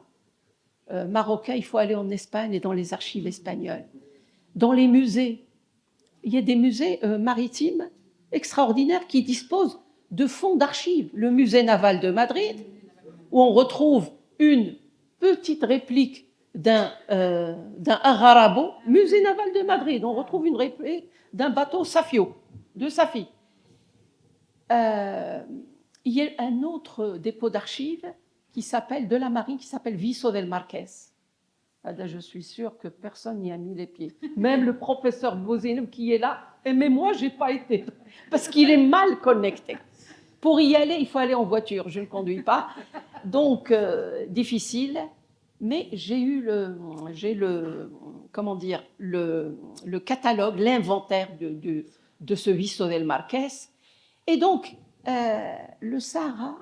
Speaker 5: marocain, il faut aller en Espagne et dans les archives espagnoles. Dans les musées, il y a des musées maritimes extraordinaires qui disposent de fonds d'archives. Le musée naval de Madrid, où on retrouve une petite réplique d'un Ararabo, musée naval de Madrid, on retrouve une réplique d'un bateau Safio, de Safi. Il y a un autre dépôt d'archives de la marine qui s'appelle Viso del Marqués. Là, je suis sûre que personne n'y a mis les pieds. Même le professeur Bozinem qui est là, mais moi, je n'ai pas été, parce qu'il est mal connecté. Pour y aller, il faut aller en voiture, je ne conduis pas. Donc, difficile. Mais j'ai le catalogue, l'inventaire de ce Viso del Marqués. Et donc, le Sahara,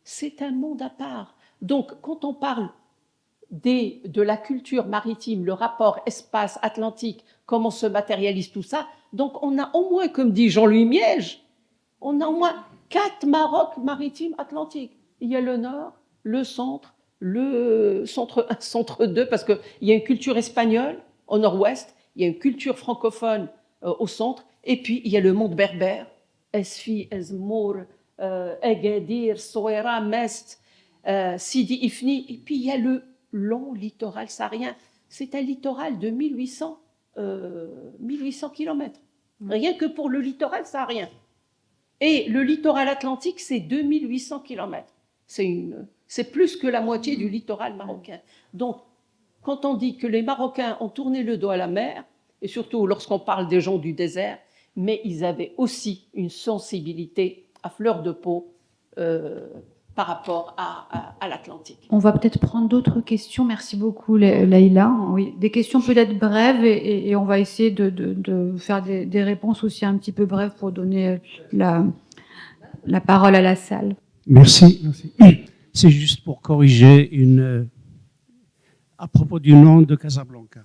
Speaker 5: c'est un monde à part. Donc, quand on parle de la culture maritime, le rapport espace-Atlantique, comment se matérialise tout ça. Donc on a au moins, comme dit Jean-Louis Miège, on a au moins 4 Maroc maritimes atlantiques. Il y a le nord, le centre 1, centre 2, parce qu'il y a une culture espagnole au nord-ouest, il y a une culture francophone au centre, et puis il y a le monde berbère, Esfi, Ezmour, Agadir, Souera, Mest, Sidi Ifni, et puis il y a le long littoral saharien. C'est un littoral de 1800 km, rien que pour le littoral saharien. Et le littoral atlantique, c'est 2800 km. C'est plus que la moitié du littoral marocain. Donc, quand on dit que les Marocains ont tourné le dos à la mer, et surtout lorsqu'on parle des gens du désert, mais ils avaient aussi une sensibilité à fleur de peau par rapport à l'Atlantique.
Speaker 4: On va peut-être prendre d'autres questions. Merci beaucoup, Leïla. Oui, des questions peut-être brèves et on va essayer de faire des réponses aussi un petit peu brèves pour donner la parole à la salle.
Speaker 7: Merci. C'est juste pour corriger à propos du nom de Casablanca.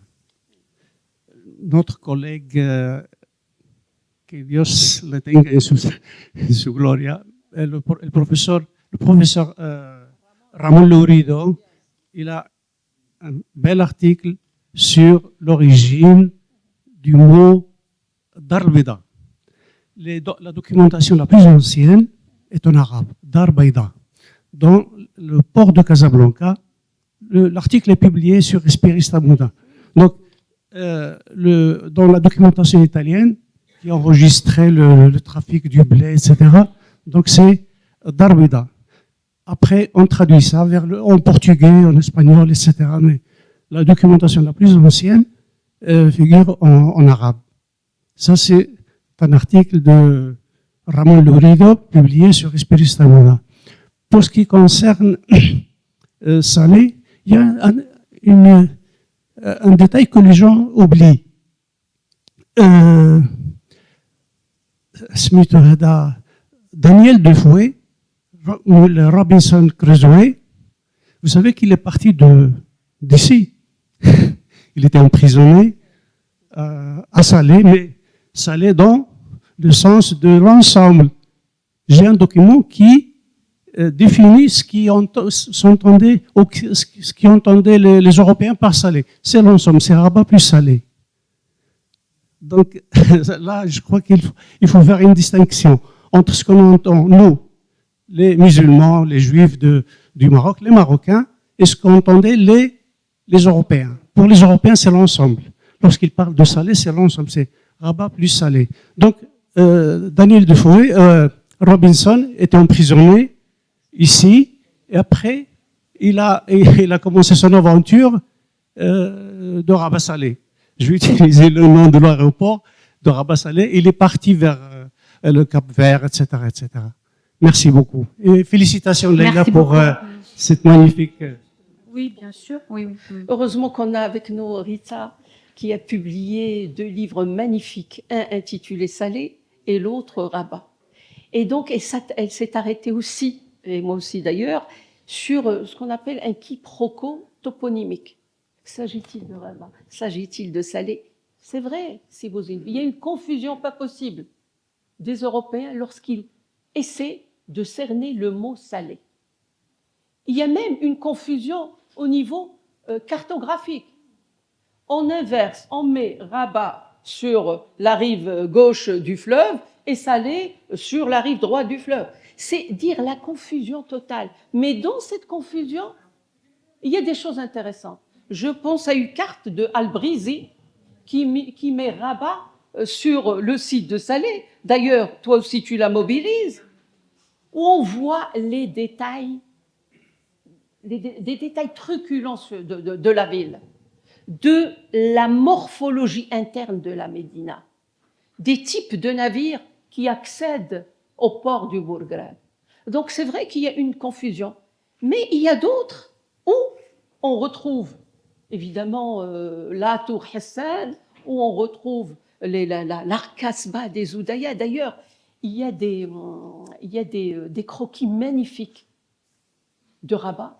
Speaker 7: Notre collègue, que Dios le tenga en su gloria, le professeur Ramon Lourido, il a un bel article sur l'origine du mot Darbida. La documentation la plus ancienne est en arabe, Darbaïda. Dans le port de Casablanca, l'article est publié sur Esperista Muda. Donc, dans la documentation italienne, qui enregistrait le trafic du blé, etc., donc c'est Darbida. Après, on traduit ça en portugais, en espagnol, etc. Mais la documentation la plus ancienne figure en arabe. Ça, c'est un article de Ramon Lourido, publié sur Esperista Muda. Pour ce qui concerne Salé, il y a un détail que les gens oublient. Daniel Defoe, le Robinson Crusoe, vous savez qu'il est parti d'ici. Il était emprisonné à Salé, mais Salé dans le sens de l'ensemble. J'ai un document qui définit ce qui entendaient les Européens par Salé. C'est l'ensemble, c'est Rabat plus Salé. Donc là, je crois qu'il faut faire une distinction entre ce qu'on entend, nous, les musulmans, les juifs du Maroc, les Marocains, et ce qu'entendaient les Européens. Pour les Européens, c'est l'ensemble. Lorsqu'ils parlent de Salé, c'est l'ensemble, c'est Rabat plus Salé. Donc, Daniel Defoe, Robinson, était emprisonné ici, et après, il a commencé son aventure de Rabat Salé. Je vais utiliser le nom de l'aéroport de Rabat Salé. Il est parti vers le Cap-Vert, etc., etc. Merci beaucoup. Et félicitations, Leïla, pour cette magnifique...
Speaker 4: Oui, bien sûr. Oui.
Speaker 5: Heureusement qu'on a avec nous Rita, qui a publié 2 livres magnifiques, un intitulé Salé et l'autre Rabat. Et donc, elle s'est arrêtée aussi, et moi aussi d'ailleurs, sur ce qu'on appelle un quiproquo toponymique. S'agit-il de Rabat? S'agit-il de Salé? C'est vrai, si vous il y a une confusion pas possible des Européens lorsqu'ils essaient de cerner le mot Salé. Il y a même une confusion au niveau cartographique. On inverse, on met Rabat sur la rive gauche du fleuve et Salé sur la rive droite du fleuve. C'est dire la confusion totale. Mais dans cette confusion, il y a des choses intéressantes. Je pense à une carte de Al-Brizi qui met Rabat sur le site de Salé. D'ailleurs, toi aussi tu la mobilises, où on voit les détails, des détails truculents de la ville, de la morphologie interne de la Médina, des types de navires qui accèdent au port du Bourgrad. Donc c'est vrai qu'il y a une confusion, mais il y a d'autres où on retrouve évidemment la tour Hassan, où on retrouve l'Arkasba des Oudaya. D'ailleurs, il y a des croquis magnifiques de Rabat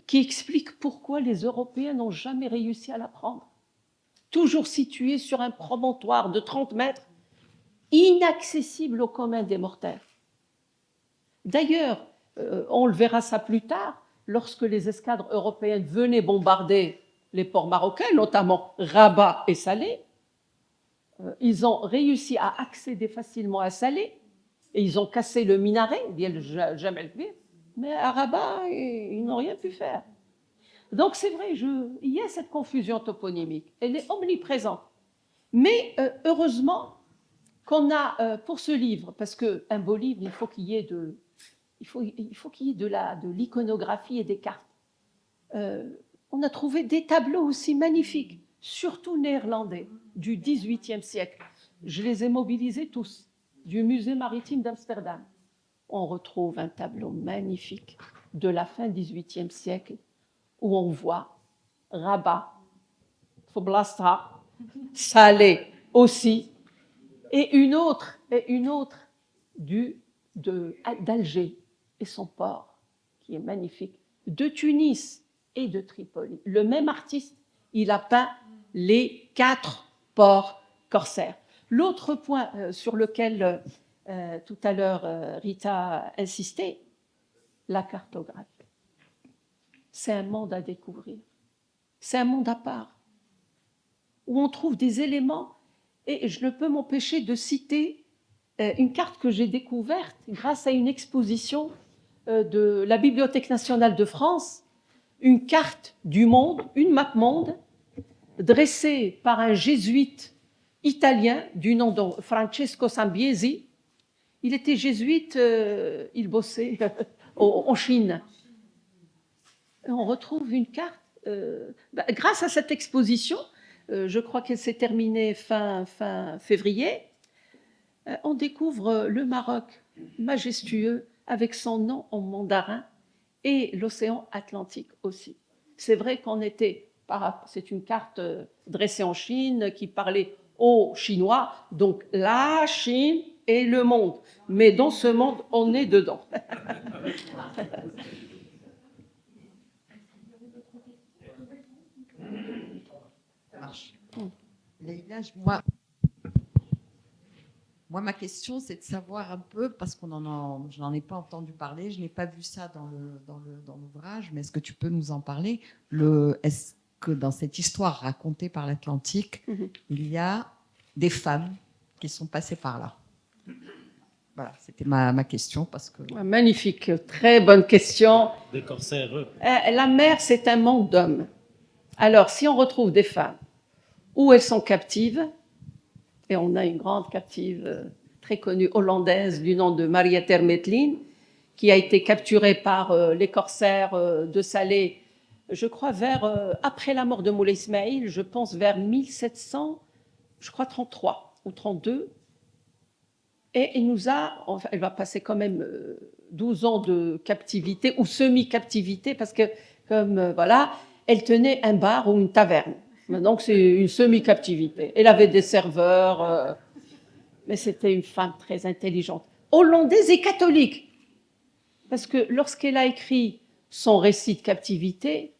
Speaker 5: qui explique pourquoi les Européens n'ont jamais réussi à la prendre. Toujours située sur un promontoire de 30 mètres, inaccessible au commun des mortels. D'ailleurs, on le verra ça plus tard, lorsque les escadres européennes venaient bombarder les ports marocains, notamment Rabat et Salé, ils ont réussi à accéder facilement à Salé, et ils ont cassé le minaret, Diel Jamel Kbir, mais à Rabat, ils n'ont rien pu faire. Donc c'est vrai, il y a cette confusion toponymique, elle est omniprésente. Mais heureusement qu'on a pour ce livre, parce qu'un beau livre, il faut qu'il y ait de l'iconographie et des cartes. On a trouvé des tableaux aussi magnifiques, surtout néerlandais, du XVIIIe siècle. Je les ai mobilisés tous, du musée maritime d'Amsterdam. On retrouve un tableau magnifique de la fin XVIIIe siècle où on voit Rabat, Foblastra, Salé aussi, et une autre d'Alger et son port, qui est magnifique, de Tunis et de Tripoli. Le même artiste, il a peint les 4 ports corsaires. L'autre point sur lequel tout à l'heure Rita a insisté, la cartographie. C'est un monde à découvrir. C'est un monde à part, où on trouve des éléments, et je ne peux m'empêcher de citer une carte que j'ai découverte grâce à une exposition de la Bibliothèque nationale de France, une carte du monde, une map monde, dressée par un jésuite italien du nom de Francesco Sambiesi. Il était jésuite, il bossait en Chine. Et on retrouve une carte, grâce à cette exposition, je crois qu'elle s'est terminée fin février, on découvre le Maroc majestueux avec son nom en mandarin et l'océan Atlantique aussi. C'est vrai qu'on était, c'est une carte dressée en Chine qui parlait aux Chinois, donc la Chine et le monde. Mais dans ce monde, on est dedans.
Speaker 8: Leïla, moi, ma question, c'est de savoir un peu, parce je n'en ai pas entendu parler, je n'ai pas vu ça dans l'ouvrage, mais est-ce que tu peux nous en parler? Est-ce que dans cette histoire racontée par l'Atlantique, il y a des femmes qui sont passées par là? Voilà, c'était ma question. Parce que...
Speaker 5: Magnifique, très bonne question.
Speaker 1: Des corsaires.
Speaker 5: La mer, c'est un monde d'hommes. Alors, si on retrouve des femmes où elles sont captives, et on a une grande captive très connue hollandaise du nom de Mariette Metlin, qui a été capturée par les corsaires de Salé, je crois après la mort de Moulay Ismaïl, je pense vers 1733 ou 32. Et elle va passer quand même 12 ans de captivité ou semi-captivité, parce que, elle tenait un bar ou une taverne. Donc, c'est une semi-captivité. Elle avait des serveurs, mais c'était une femme très intelligente, hollandaise et catholique. Parce que lorsqu'elle a écrit son récit de captivité,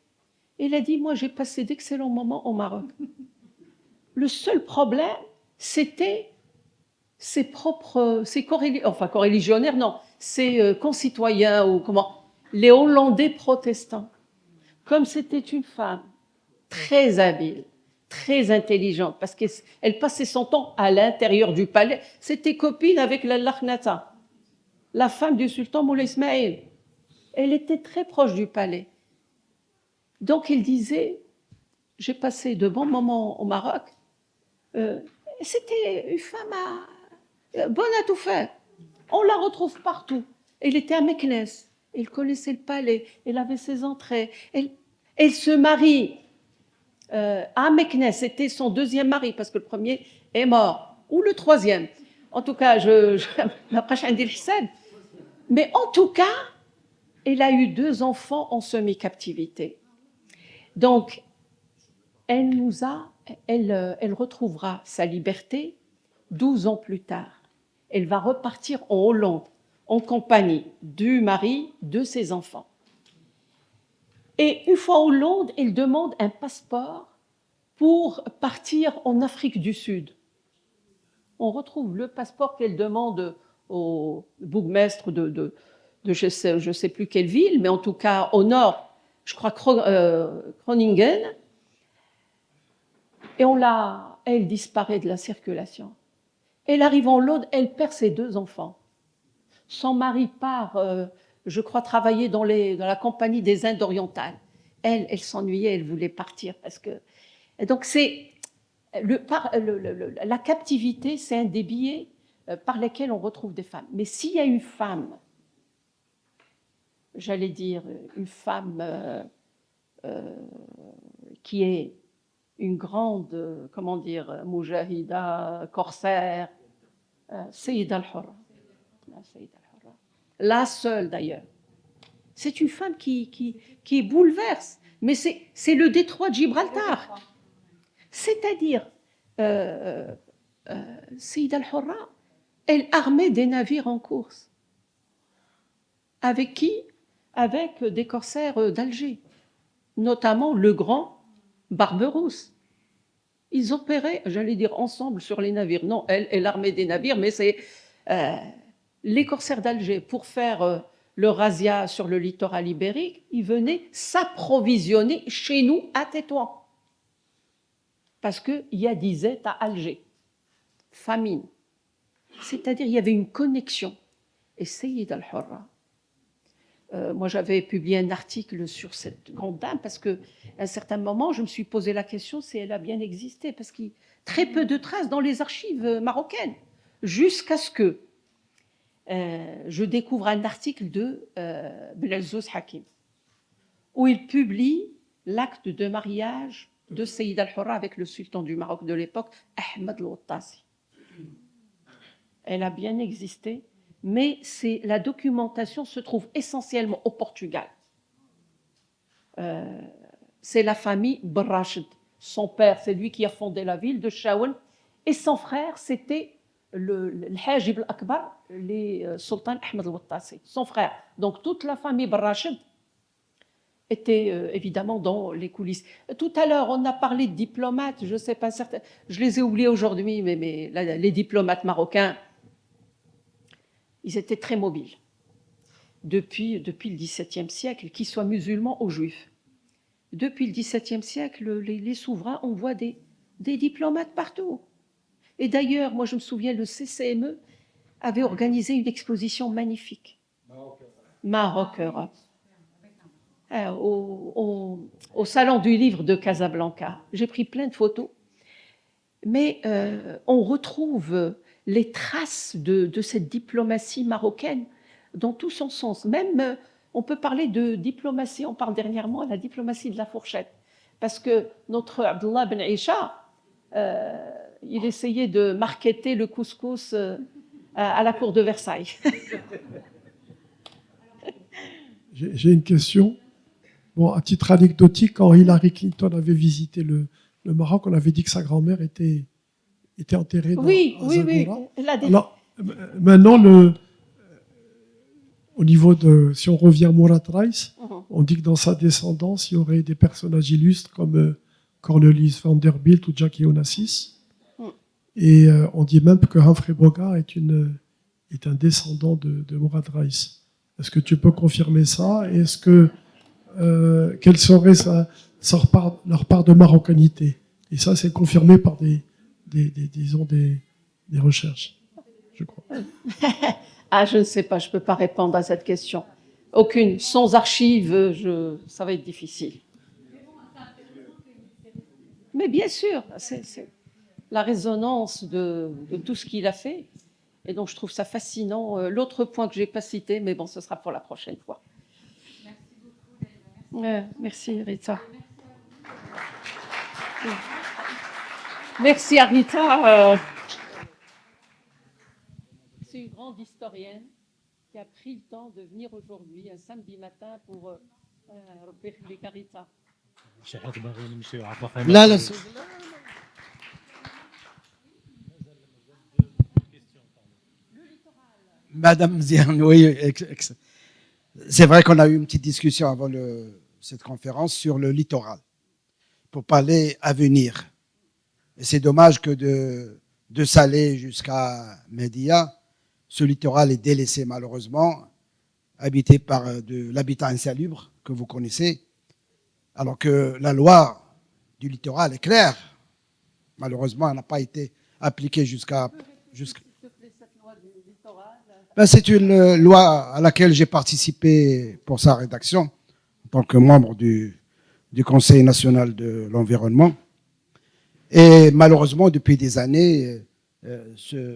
Speaker 5: elle a dit, moi, j'ai passé d'excellents moments au Maroc. Le seul problème, c'était ses coreligionnaires, non, ses concitoyens, les Hollandais protestants. Comme c'était une femme très habile, très intelligente, parce qu'elle passait son temps à l'intérieur du palais. C'était copine avec la Lakhnata, la femme du sultan Moulay Ismaïl. Elle était très proche du palais. Donc il disait, j'ai passé de bons moments au Maroc. C'était une femme bonne à tout faire. On la retrouve partout. Elle était à Meknès. Elle connaissait le palais. Elle avait ses entrées. Elle se marie à Meknès. C'était son deuxième mari, parce que le premier est mort. Ou le troisième. En tout cas, m'approche un dirhsad. Mais en tout cas, elle a eu 2 enfants en semi-captivité. Donc, elle retrouvera sa liberté 12 ans plus tard. Elle va repartir en Hollande, en compagnie du mari, de ses enfants. Et une fois au Londres, elle demande un passeport pour partir en Afrique du Sud. On retrouve le passeport qu'elle demande au bourgmestre de je sais plus quelle ville, mais en tout cas au nord, je crois Groningen. Et elle disparaît de la circulation. Elle arrive en Londres, elle perd ses 2 enfants. Son mari part, je crois, travailler dans la compagnie des Indes orientales. Elle s'ennuyait, elle voulait partir parce que. Et donc la captivité, c'est un des biais par lesquels on retrouve des femmes. Mais s'il y a une femme, j'allais dire une femme qui est une grande, comment dire, moujahida, corsaire, Sayyida al-Hurra. La seule d'ailleurs. C'est une femme qui bouleverse, mais c'est le détroit de Gibraltar. C'est-à-dire, Sayyida al-Hurra, elle armait des navires en course. Avec qui? Avec des corsaires d'Alger, notamment le grand Barberousse. Ils opéraient, j'allais dire, ensemble sur les navires. Non, elle armait des navires, mais c'est les corsaires d'Alger, pour faire le razzia sur le littoral ibérique, ils venaient s'approvisionner chez nous à Tétouan. Parce qu'il y a disette à Alger. Famine. C'est-à-dire, il y avait une connexion. Et Sayyida al-Hurra, moi, j'avais publié un article sur cette grande dame parce qu'à un certain moment, je me suis posé la question si elle a bien existé, parce qu'il y a très peu de traces dans les archives marocaines, jusqu'à ce que je découvre un article de Belzouz Hakim, où il publie l'acte de mariage de Sayyida al-Hurra avec le sultan du Maroc de l'époque, Ahmed al-Wattasi. Elle a bien existé, mais la documentation se trouve essentiellement au Portugal. C'est la famille Brachid. Son père, c'est lui qui a fondé la ville de Chaouen, et son frère, c'était le Hajib al-Akbar, le sultan Ahmed al-Wattasi, son frère. Donc toute la famille Brachid était évidemment dans les coulisses. Tout à l'heure, on a parlé de diplomates, je ne sais pas certains, je les ai oubliés aujourd'hui, mais les diplomates marocains, ils étaient très mobiles depuis le XVIIe siècle, qu'ils soient musulmans ou juifs. Depuis le XVIIe siècle, les souverains envoient des diplomates partout. Et d'ailleurs, moi je me souviens, le CCME avait organisé une exposition magnifique. Maroc-Europe. Au Salon du Livre de Casablanca. J'ai pris plein de photos. Mais on retrouve les traces de cette diplomatie marocaine dans tout son sens. Même, on peut parler de diplomatie, on parle dernièrement de la diplomatie de la fourchette. Parce que notre Abdullah Ben Aïcha, il essayait de marketer le couscous à la cour de Versailles.
Speaker 2: J'ai une question. Bon, à titre anecdotique, quand Hillary Clinton avait visité le Maroc, on avait dit que sa grand-mère était enterrée dans Zagora. Alors, maintenant, au niveau de, si on revient à Mourad Reiss, on dit que dans sa descendance, il y aurait des personnages illustres comme Cornelis Vanderbilt ou Jackie Onassis. Et on dit même que Humphrey Bogart est un descendant de Mourad Reiss. Est-ce que tu peux confirmer ça? Et est-ce que quelle serait leur part de marocanité? Et ça, c'est confirmé par des recherches, je crois.
Speaker 5: Ah, je ne sais pas, je ne peux pas répondre à cette question. Aucune. Sans archives, ça va être difficile. Mais bien sûr, c'est la résonance de tout ce qu'il a fait. Et donc, je trouve ça fascinant. L'autre point que je n'ai pas cité, mais bon, ce sera pour la prochaine fois. Merci, Rita. Merci, Rita. C'est une grande historienne qui a pris le temps de venir aujourd'hui, un samedi matin, pour Rita.
Speaker 9: Là, là. Madame Ziane, oui, c'est vrai qu'on a eu une petite discussion avant cette conférence sur le littoral, pour parler avenir. Et c'est dommage que de Salé jusqu'à Média, ce littoral est délaissé malheureusement, habité par de l'habitat insalubre que vous connaissez, alors que la loi du littoral est claire. Malheureusement, elle n'a pas été appliquée jusqu'à... Ben, c'est une loi à laquelle j'ai participé pour sa rédaction en tant que membre du Conseil national de l'environnement. Et malheureusement, depuis des années,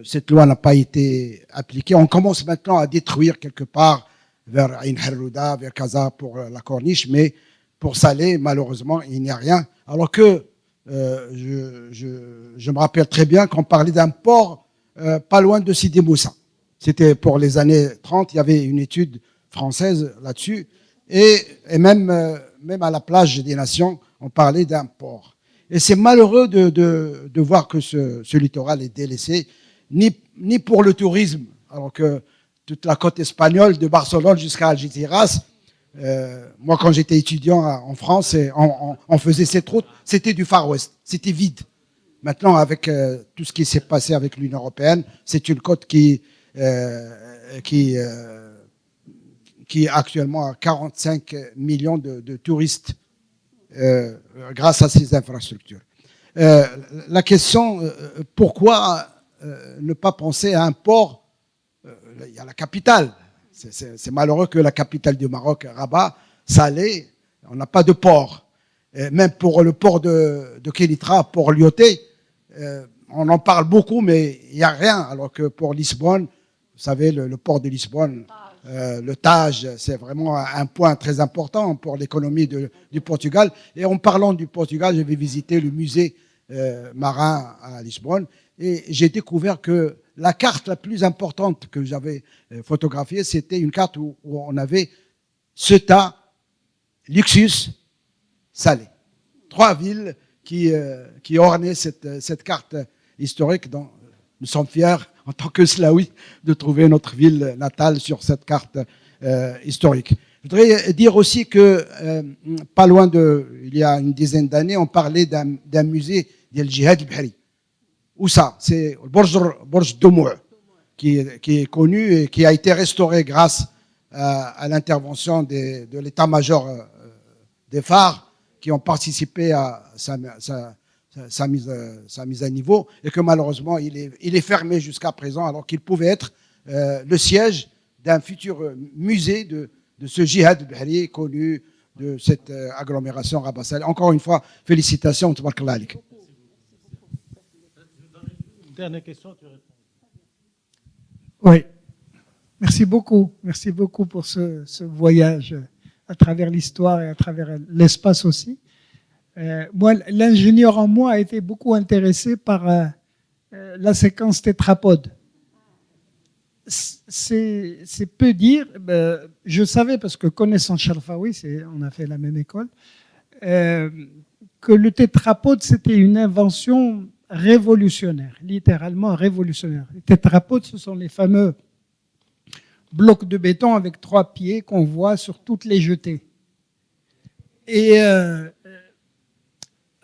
Speaker 9: cette loi n'a pas été appliquée. On commence maintenant à détruire quelque part vers Ain Harouda, vers Casa pour la corniche, mais pour Salé, malheureusement, il n'y a rien. Alors que je me rappelle très bien qu'on parlait d'un port pas loin de Sidi Moussa. C'était pour les années 30, il y avait une étude française là-dessus. Et même à la plage des Nations, on parlait d'un port. Et c'est malheureux de voir que ce littoral est délaissé, ni pour le tourisme, alors que toute la côte espagnole, de Barcelone jusqu'à Algeciras, moi quand j'étais étudiant en France, on faisait cette route, c'était du Far West, c'était vide. Maintenant, avec tout ce qui s'est passé avec l'Union européenne, c'est une côte qui actuellement a 45 millions de touristes grâce à ces infrastructures. La question, pourquoi ne pas penser à un port? Il y a la capitale. C'est malheureux que la capitale du Maroc, Rabat, Salé, on n'a pas de port. Même pour le port de Kénitra, port Lyoté, on en parle beaucoup, mais il n'y a rien. Alors que pour Lisbonne, vous savez, le port de Lisbonne, le Tage, c'est vraiment un point très important pour l'économie du Portugal. Et en parlant du Portugal, je vais visiter le musée marin à Lisbonne et j'ai découvert que la carte la plus importante que j'avais photographiée, c'était une carte où on avait Ceuta, Luxus, Salé. 3 villes qui ornaient cette carte historique dont nous sommes fiers en tant que Slaoui de trouver notre ville natale sur cette carte historique. Je voudrais dire aussi que pas loin il y a une dizaine d'années, on parlait d'un musée d'El Jihad al-Bahri. Où ça? C'est le Borj Domoua, qui est connu et qui a été restauré grâce à l'intervention de l'état-major des phares qui ont participé à sa mise à niveau, et que malheureusement il est fermé jusqu'à présent, alors qu'il pouvait être le siège d'un futur musée de ce Jihad al-Bahri connu, de cette agglomération Rabat Salé. Encore une fois, félicitations, tabarakallah alik.
Speaker 1: Dernière question, tu réponds.
Speaker 10: Oui, merci beaucoup pour ce voyage à travers l'histoire et à travers l'espace aussi. Moi, l'ingénieur en moi a été beaucoup intéressé par la séquence tétrapode. C'est peu dire, je savais, parce que connaissant Sharfawi, on a fait la même école, que le tétrapode, c'était une invention révolutionnaire, littéralement révolutionnaire. Les tétrapodes, ce sont les fameux blocs de béton avec 3 pieds qu'on voit sur toutes les jetées. Et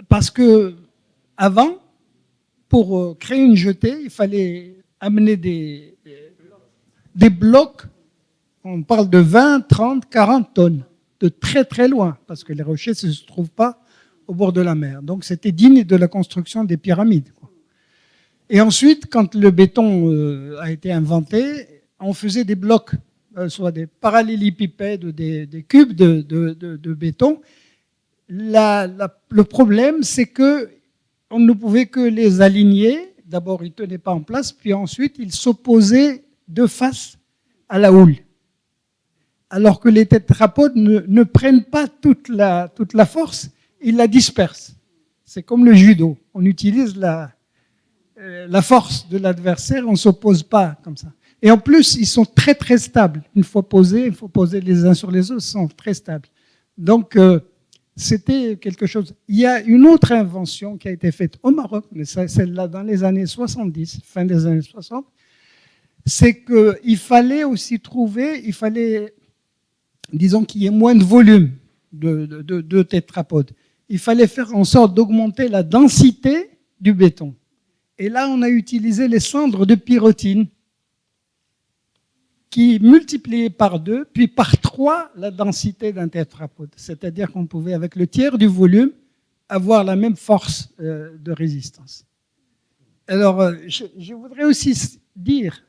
Speaker 10: parce que avant, pour créer une jetée, il fallait amener des blocs, on parle de 20, 30, 40 tonnes, de très très loin, parce que les rochers ne se trouvent pas au bord de la mer. Donc c'était digne de la construction des pyramides, quoi. Et ensuite, quand le béton a été inventé, on faisait des blocs, soit des parallélépipèdes ou des cubes de béton. Le problème, c'est que on ne pouvait que les aligner. D'abord, ils ne tenaient pas en place, puis ensuite, ils s'opposaient de face à la houle. Alors que les tétrapodes ne prennent pas toute la force, ils la dispersent. C'est comme le judo. On utilise la force de l'adversaire, on ne s'oppose pas comme ça. Et en plus, ils sont très très stables. Une fois posés, il faut poser les uns sur les autres, ils sont très stables. Donc, c'était quelque chose. Il y a une autre invention qui a été faite au Maroc, mais celle-là dans les années 70, fin des années 60, c'est qu'il fallait aussi disons qu'il y ait moins de volume de tétrapodes. Il fallait faire en sorte d'augmenter la densité du béton. Et là, on a utilisé les cendres de pyrrhotine qui multipliaient par 2, puis par 3 la densité d'un tétrapode. C'est-à-dire qu'on pouvait, avec le tiers du volume, avoir la même force de résistance. Alors, je voudrais aussi dire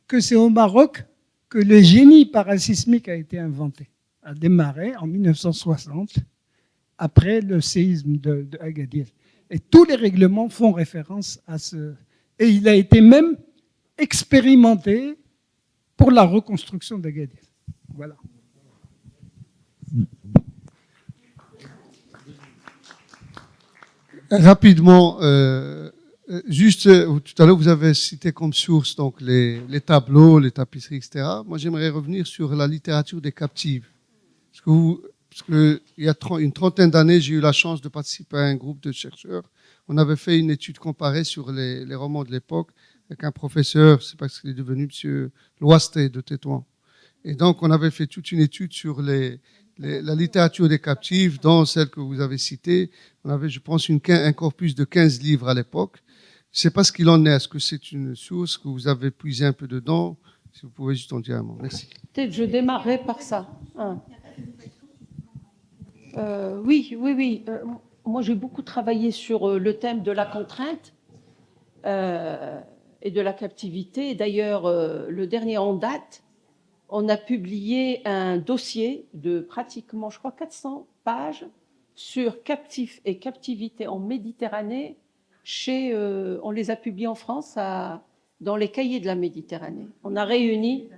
Speaker 10: que c'est au Maroc que le génie parasismique a été inventé, a démarré en 1960, après le séisme de Agadir. Et tous les règlements font référence à ce... Et il a été même expérimenté pour la reconstruction d'Agadir. Voilà.
Speaker 11: Rapidement, juste, tout à l'heure, vous avez cité comme source donc, les tableaux, les tapisseries, etc. Moi, j'aimerais revenir sur la littérature des captives. Parce qu'il y a une trentaine d'années, j'ai eu la chance de participer à un groupe de chercheurs. On avait fait une étude comparée sur les romans de l'époque avec un professeur, c'est parce qu'il est devenu M. Loistet de Tétouan. Et donc, on avait fait toute une étude sur la littérature des captives, dont celle que vous avez citée. On avait, je pense, un corpus de 15 livres à l'époque. Je ne sais pas ce qu'il en est. Est-ce que c'est une source que vous avez puisé un peu dedans? Si vous pouvez juste en dire un mot. Merci.
Speaker 5: Peut-être je démarrerai par ça. Oui. Moi, j'ai beaucoup travaillé sur le thème de la contrainte et de la captivité. D'ailleurs, le dernier en date, on a publié un dossier de pratiquement, je crois, 400 pages sur captifs et captivité en Méditerranée. On les a publiés en France dans les cahiers de la Méditerranée. On a réuni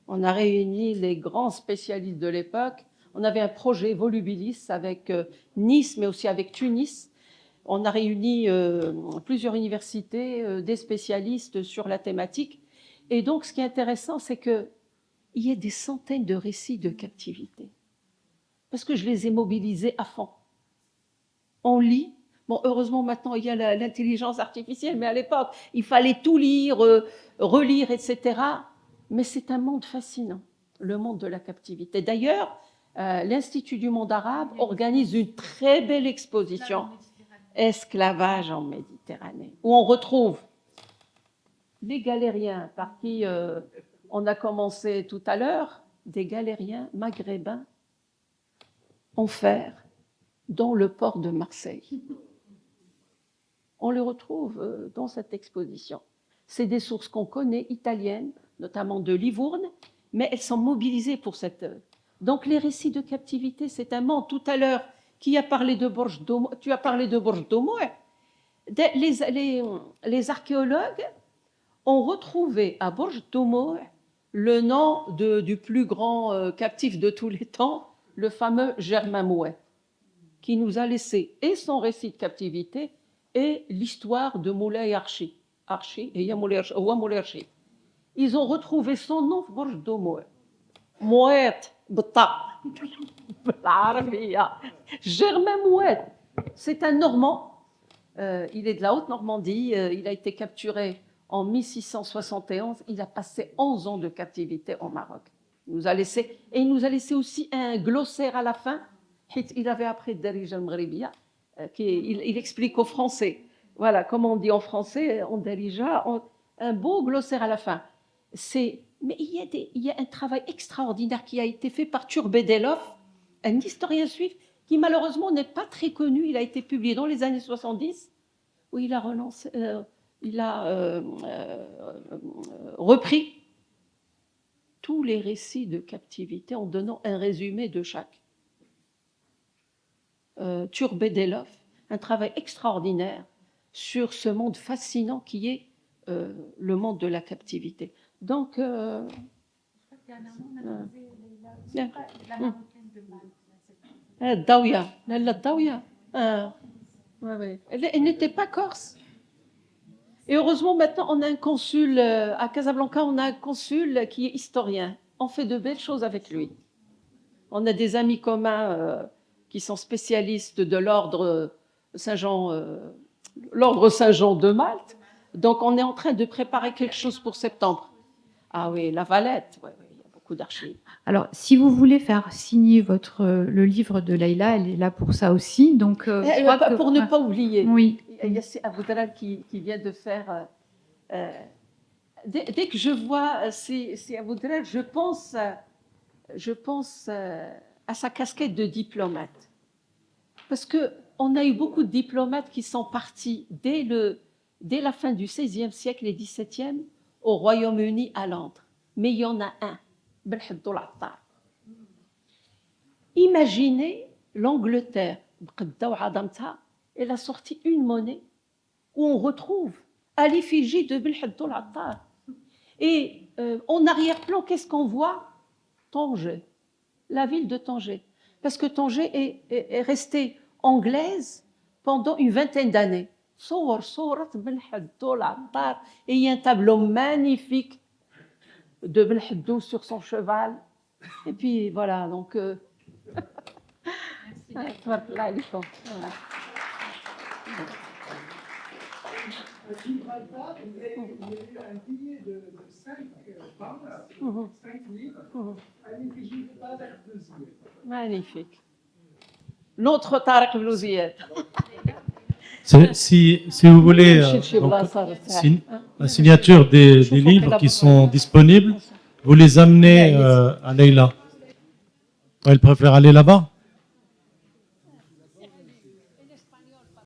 Speaker 5: les grands spécialistes de l'époque. On avait un projet volubilis avec Nice, mais aussi avec Tunis. On a réuni plusieurs universités, des spécialistes sur la thématique. Et donc, ce qui est intéressant, c'est qu'il y a des centaines de récits de captivité. Parce que je les ai mobilisés à fond. On lit. Bon, heureusement, maintenant, il y a l'intelligence artificielle, mais à l'époque, il fallait tout lire, relire, etc. Mais c'est un monde fascinant, le monde de la captivité. D'ailleurs, l'Institut du monde arabe organise une très belle exposition, Esclavage en Méditerranée, où on retrouve les galériens par qui on a commencé tout à l'heure, des galériens maghrébins en fer dans le port de Marseille. On les retrouve dans cette exposition. C'est des sources qu'on connaît, italiennes, notamment de Livourne, mais elles sont mobilisées pour cette œuvre. Donc les récits de captivité, c'est un monde. Tout à l'heure, qui a parlé de Borj Domoy? Tu as parlé de Borj Domoy. Les archéologues ont retrouvé à Borj Domoy le nom du plus grand captif de tous les temps, le fameux Germain Mouet, qui nous a laissé et son récit de captivité et l'histoire de Moulay Archi. Ils ont retrouvé son nom, Borj Domoy. Mouet, Germain Mouet, c'est un Normand. Il est de la Haute-Normandie. Il a été capturé en 1671. Il a passé 11 ans de captivité au Maroc. Il nous a laissé aussi un glossaire à la fin. Il avait appris Darija al-Maghribiya, il explique aux Français. Voilà, comme on dit en français, en Darija, un beau glossaire à la fin. Mais il y a un travail extraordinaire qui a été fait par Turbedelov, un historien juif qui malheureusement n'est pas très connu. Il a été publié dans les années 70, où il a repris tous les récits de captivité en donnant un résumé de chaque. Turbedelov, un travail extraordinaire sur ce monde fascinant qui est le monde de la captivité. Donc, Daouya, elle n'était pas corse. Et heureusement, maintenant, on a un consul à Casablanca, on a un consul qui est historien. On fait de belles choses avec lui. On a des amis communs qui sont spécialistes de l'ordre Saint-Jean de Malte. Donc, on est en train de préparer quelque chose pour septembre. Ah oui, La Valette, il y a beaucoup beaucoup d'archives.
Speaker 4: Alors, si vous voulez faire signer le livre de Leïla, elle est là pour ça aussi. Donc, je crois que-
Speaker 5: Pour ne pas oublier,
Speaker 4: Oui.
Speaker 5: il y a Aboudalal qui vient de faire... dès que je vois c'est Aboudalal, je pense à sa casquette de diplomate. Parce qu'on a eu beaucoup de diplomates qui sont partis dès la fin du XVIe siècle et XVIIe au Royaume-Uni, à Londres. Mais il y en a un, Belhadou Attar. Imaginez l'Angleterre, elle a sorti une monnaie où on retrouve à l'effigie de Belhadou Attar. Et en arrière-plan, qu'est-ce qu'on voit? Tanger, la ville de Tanger. Parce que Tanger est restée anglaise pendant une vingtaine d'années. Et il y a un tableau magnifique de Belhadou sur son cheval. Et puis voilà, donc... Magnifique. L'autre Tariq Blouziyed.
Speaker 1: Si vous voulez la signature des livres qui sont disponibles, vous les amenez à Leïla. Elle préfère aller là-bas?